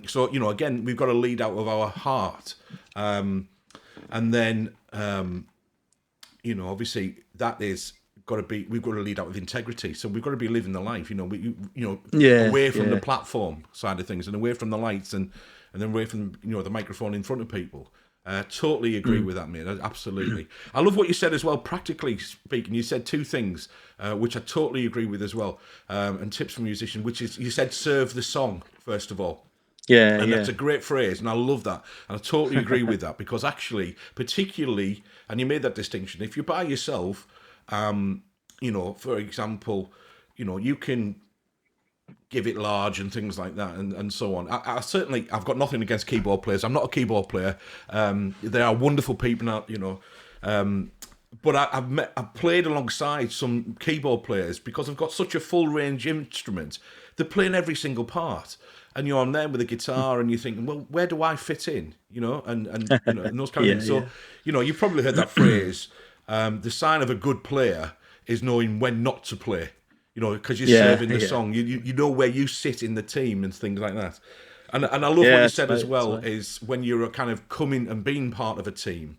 So, you know, again, we've got to lead out of our heart, and then, you know, obviously that is got to be. We've got to lead out with integrity. So we've got to be living the life. You know, away from the platform side of things and away from the lights and then away from, you know, the microphone in front of people. Totally agree with that, mate. Absolutely. I love what you said as well, practically speaking. You said two things, which I totally agree with as well, and tips for musicians, which is, you said serve the song, first of all. That's a great phrase, and I love that. And I totally agree with that, because actually, particularly, and you made that distinction, if you're by yourself, you know, for example, you know, you can give it large and things like that, and so on. I've got nothing against keyboard players. I'm not a keyboard player. They are wonderful people, but I've played alongside some keyboard players because I've got such a full range instrument. They're playing every single part, and I'm there with a guitar, and you're thinking, well, where do I fit in? And those kind of things. So, you've probably heard that phrase. The sign of a good player is knowing when not to play. Because you're serving the song, you know where you sit in the team and things like that. And I love what you said as well, is when you're kind of coming and being part of a team,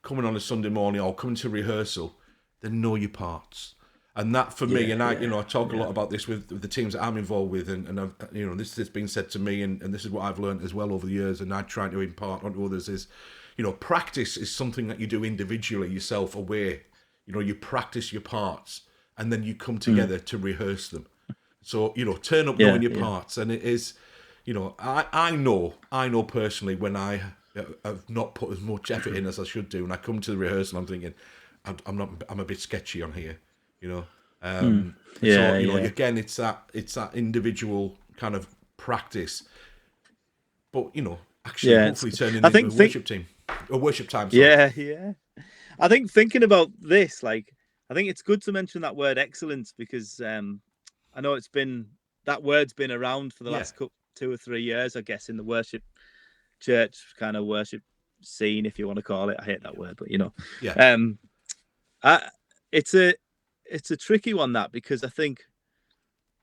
coming on a Sunday morning or coming to rehearsal, then know your parts. And that for me, and I talk a lot about this with the teams that I'm involved with, and I've, this has been said to me, and this is what I've learned as well over the years, and I try to impart onto others is, practice is something that you do individually yourself away. You practice your parts. And then you come together to rehearse them. So, turn up knowing your parts. And it is, I know personally when I have not put as much effort in as I should do, and I come to the rehearsal, I'm thinking, I'm a bit sketchy on here, again, it's that individual kind of practice. But, actually, hopefully turning into a worship team. A worship time. Sorry.
Yeah. I think thinking about this, I think it's good to mention that word excellence because I know that word's been around for the last 2 or 3 years, I guess, in the worship church kind of worship scene, if you want to call it. I hate that word, but it's a tricky one, that, because I think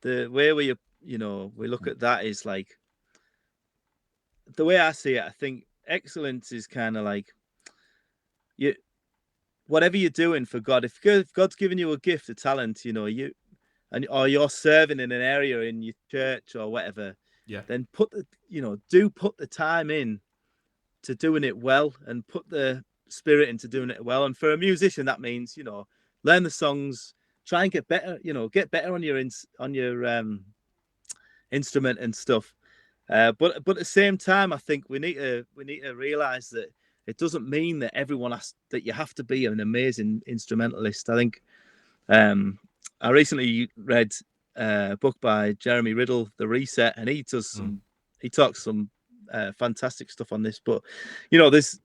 the way we look at that is the way I see it. I think excellence is kind of whatever you're doing for God, if God's given you a gift, a talent, or you're serving in an area in your church or whatever, then put the time in to doing it well, and put the spirit into doing it well. And for a musician, that means learn the songs, try and get better, get better on your instrument and stuff. But at the same time, I think we need to realize that it doesn't mean that that you have to be an amazing instrumentalist. I think I recently read a book by Jeremy Riddle, The Reset, and he talks some fantastic stuff on this. But there's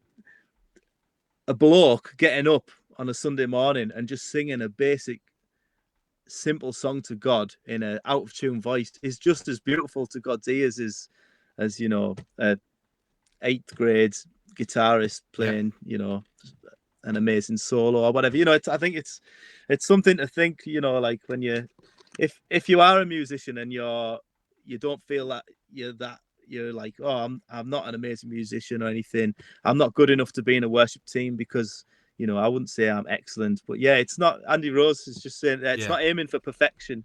a bloke getting up on a Sunday morning and just singing a basic, simple song to God in an out of tune voice is just as beautiful to God's ears as a 8th grade guitarist playing an amazing solo or whatever. I think it's something to think, when if you are a musician and you don't feel that you're like, oh, I'm not an amazing musician or anything, I'm not good enough to be in a worship team, because I wouldn't say I'm excellent. But it's not, Andy Rose is just saying that it's not aiming for perfection.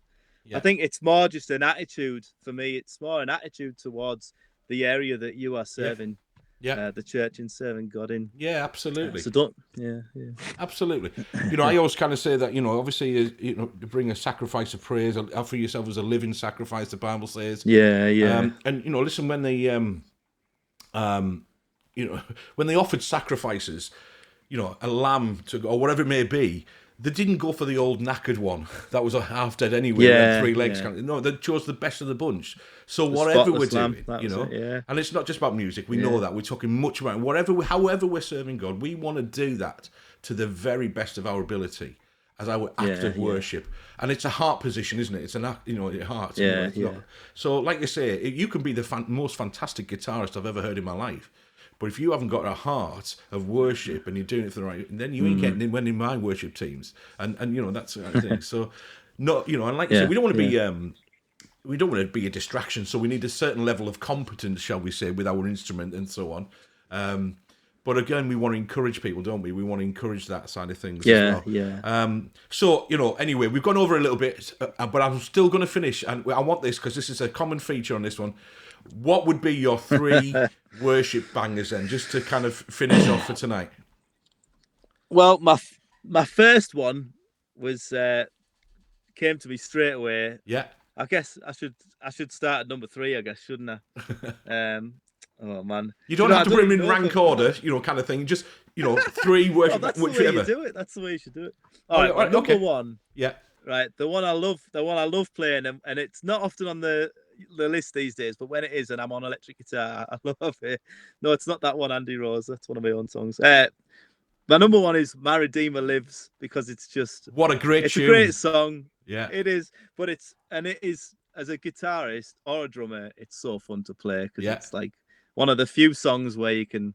I think it's more just an attitude for me. It's more an attitude towards the area that you are serving the church and serving God in.
Yeah, absolutely.
So don't,
absolutely. I always kind of say that, obviously, to bring a sacrifice of praise, offer yourself as a living sacrifice, the Bible says. And, listen, when they, when they offered sacrifices, a lamb or whatever it may be, they didn't go for the old knackered one that was a half dead anyway, with 3 legs. No, they chose the best of the bunch. So whatever we're doing, and it's not just about music. We know that. We're talking much about however we're serving God, we want to do that to the very best of our ability as our act of worship. And it's a heart position, isn't it? It's an act, heart. Not, so, like you say, you can be the most fantastic guitarist I've ever heard in my life. But if you haven't got a heart of worship and you're doing it for the right, then you ain't getting in my worship teams, and that's the thing. So, no, and like you said, we don't want to be a distraction. So we need a certain level of competence, shall we say, with our instrument and so on. But again, we want to encourage people, don't we? We want to encourage that side of things as well. So, anyway, we've gone over a little bit, but I'm still going to finish, and I want this because this is a common feature on this one. What would be your 3 worship bangers then, just to kind of finish off for tonight?
Well, my first one was came to me straight away.
Yeah.
I guess I should start at number 3, I guess, shouldn't I? Oh man.
You don't have to put them in rank order, kind of thing. Just 3 worship.
That's the way you do it. That's the way you should do it. All right, number 1.
Yeah.
right? The one I love playing, and it's not often on the list these days, but when it is, and I'm on electric guitar, I love it. No, it's not that one, Andy Rose. That's one of my own songs. My number one is "My Redeemer Lives" because it's just
What a great
it's
tune.
a great song.
Yeah,
it is, but it is as a guitarist or a drummer, it's so fun to play because it's like one of the few songs where you can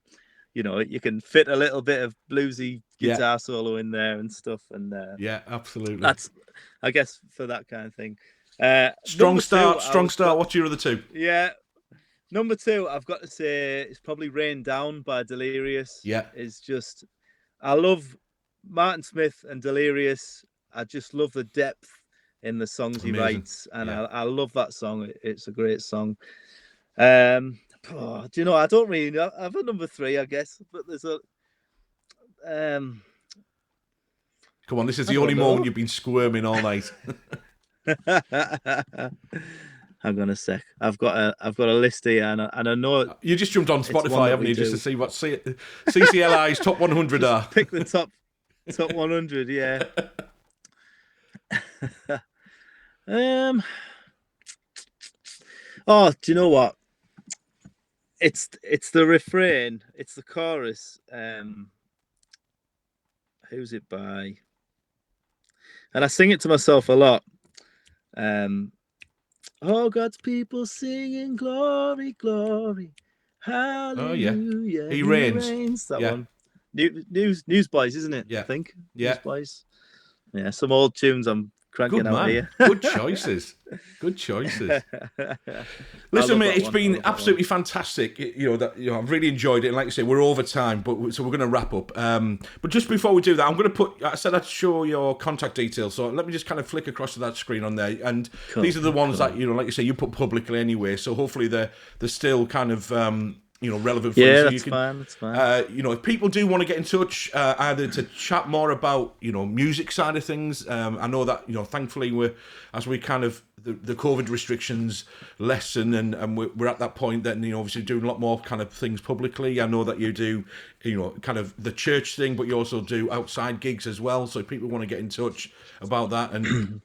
fit a little bit of bluesy guitar solo in there and stuff. And
yeah, absolutely.
That's, I guess, for that kind of thing.
Strong start. What's your other two?
Yeah. Number two, I've got to say, it's probably Rain Down by Delirious.
Yeah.
It's just, I love Martin Smith and Delirious. I just love the depth in the songs he writes. And I love that song. It's a great song. Do you know, I don't really know. I have a number three, I guess, but there's a...
Come on, this is the only moment you've been squirming all night.
Hang on a sec. I've got a list here, and I know
you just jumped on Spotify, haven't you, just to see what CCLI's top 100 are.
Pick the top 100, yeah. Oh, do you know what? It's the refrain. It's the chorus. Who's it by? And I sing it to myself a lot. Oh, God's people singing glory, glory, hallelujah.
Oh, yeah. He reigns.
That one. Newsboys, isn't it?
Yeah.
I think.
Yeah.
Newsboys. Yeah, some old tunes I'm cranking out here.
Good choices. Good choices. Listen, mate, it's been absolutely fantastic. I've really enjoyed it. And like you say, we're over time, so we're going to wrap up. But just before we do that, I'm going to I said I'd show your contact details. So let me just kind of flick across to that screen on there. And these are the ones that, like you say, you put publicly anyway. So hopefully they're still kind of... relevant for you. So
that's fine. That's fine.
If people do want to get in touch, either to chat more about, music side of things. I know that, thankfully as we kind of, the COVID restrictions lessen and we're at that point that, obviously doing a lot more kind of things publicly. I know that you do, kind of the church thing, but you also do outside gigs as well. So if people want to get in touch about that and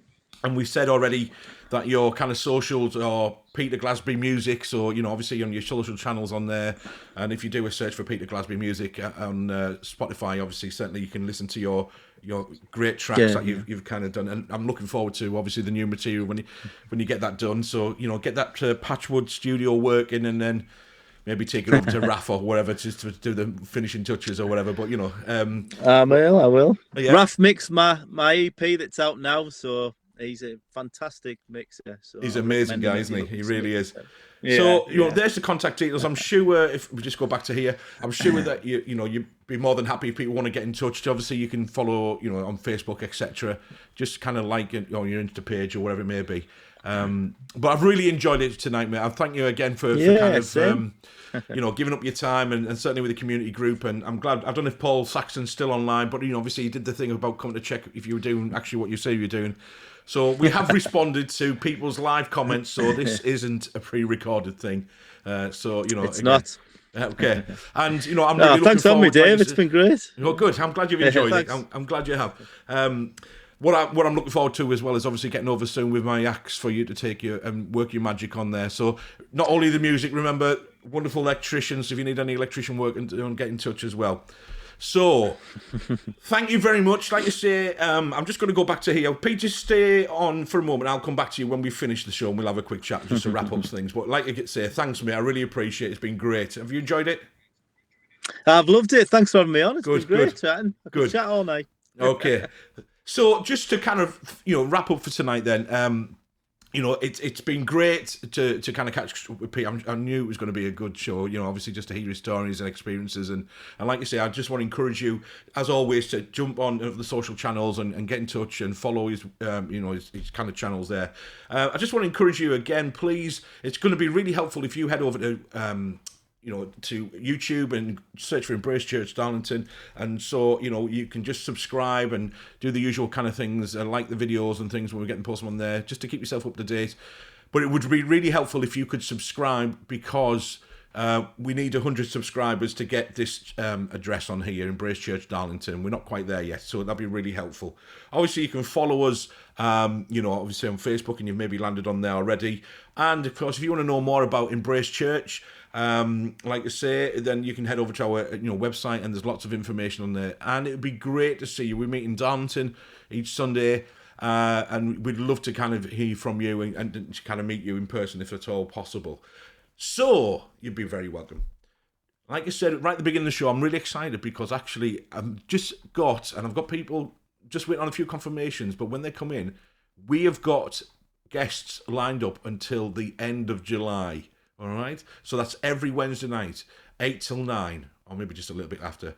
we said already that your kind of socials are Peter Glasby Music, so obviously on your social channels on there, and if you do a search for Peter Glasby Music on Spotify, obviously certainly you can listen to your great tracks that you've kind of done, and I'm looking forward to obviously the new material when you get that done. So get that Patchwood studio working, and then maybe take it over to Raf or wherever to do the finishing touches or whatever. But
I will.
Yeah.
Raf mixed my EP that's out now, so. He's a fantastic mixer. So
he's an amazing guy, isn't he? He really is.
Yeah,
so, there's the contact details. I'm sure if we just go back to here, I'm sure that you'd be more than happy if people want to get in touch. Obviously, you can follow, on Facebook, etc. Just kind of like your Insta page or whatever it may be. But I've really enjoyed it tonight, mate. I thank you again for kind of, giving up your time and certainly with the community group. And I'm glad, I don't know if Paul Saxon's still online, but, obviously he did the thing about coming to check if you were doing actually what you say you're doing. So we have responded to people's live comments, so this isn't a pre-recorded thing.
It's
again,
not.
Okay. And, I'm really looking
thanks for having me,
forward,
Dave. It's been great.
Oh, good. I'm glad you've enjoyed it.
Thanks.
I'm glad you have. What I'm looking forward to as well is obviously getting over soon with my axe for you to take and work your magic on there. So not only the music, remember, wonderful electricians. If you need any electrician work, and get in touch as well. So, thank you very much. Like you say, I'm just going to go back to here. Pete, just stay on for a moment. I'll come back to you when we finish the show and we'll have a quick chat just to wrap up things. But like I say, thanks, mate. I really appreciate it. It's been great. Have you enjoyed it?
I've loved it. Thanks for having me on. It's been great chatting. I could
Good.
chat all night.
Okay. So, just to kind of, wrap up for tonight then, it's been great to kind of catch up with Pete. I knew it was going to be a good show, obviously just to hear his stories and experiences. And like you say, I just want to encourage you, as always, to jump on the social channels and get in touch and follow his, his kind of channels there. I just want to encourage you again, please. It's going to be really helpful if you head over to... to YouTube and search for Embrace Church Darlington. And so, you can just subscribe and do the usual kind of things, like the videos and things when we're getting posted on there, just to keep yourself up to date. But it would be really helpful if you could subscribe because, We need 100 subscribers to get this address on here, Embrace Church Darlington. We're not quite there yet, so that'd be really helpful. Obviously, you can follow us, obviously on Facebook, and you've maybe landed on there already. And of course, if you want to know more about Embrace Church, like I say, then you can head over to our website, and there's lots of information on there. And it'd be great to see you. We meet in Darlington each Sunday. And we'd love to kind of hear from you and kind of meet you in person if at all possible. So, you'd be very welcome. Like I said right at the beginning of the show, I'm really excited because actually I've got people just waiting on a few confirmations, but when they come in, we have got guests lined up until the end of July, all right? So that's every Wednesday night, 8 till 9, or maybe just a little bit after.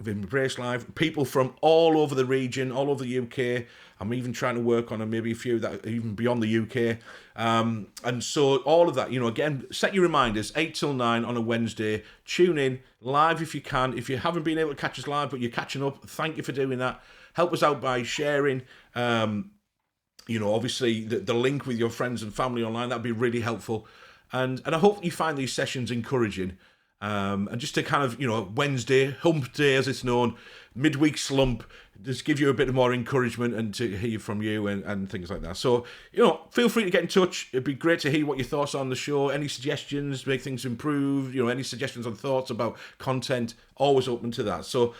Embrace Live, people from all over the region, all over the UK. I'm even trying to work on maybe a few that are even beyond the UK. And so all of that, again, set your reminders, 8 till 9 on a Wednesday. Tune in live if you can. If you haven't been able to catch us live, but you're catching up, thank you for doing that. Help us out by sharing, obviously the link with your friends and family online. That'd be really helpful. And I hope you find these sessions encouraging. And just to kind of, Wednesday, hump day as it's known, midweek slump, just give you a bit more encouragement and to hear from you and things like that. So, feel free to get in touch. It'd be great to hear what your thoughts are on the show. Any suggestions, make things improve, any suggestions on thoughts about content, always open to that. So,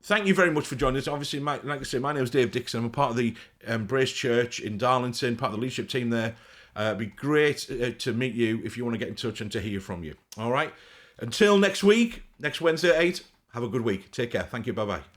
thank you very much for joining us. Obviously, like I say, my name is Dave Dixon. I'm a part of the Embrace Church in Darlington, part of the leadership team there. It'd be great to meet you if you want to get in touch and to hear from you. All right? Until next week, next Wednesday at 8, have a good week. Take care. Thank you. Bye-bye.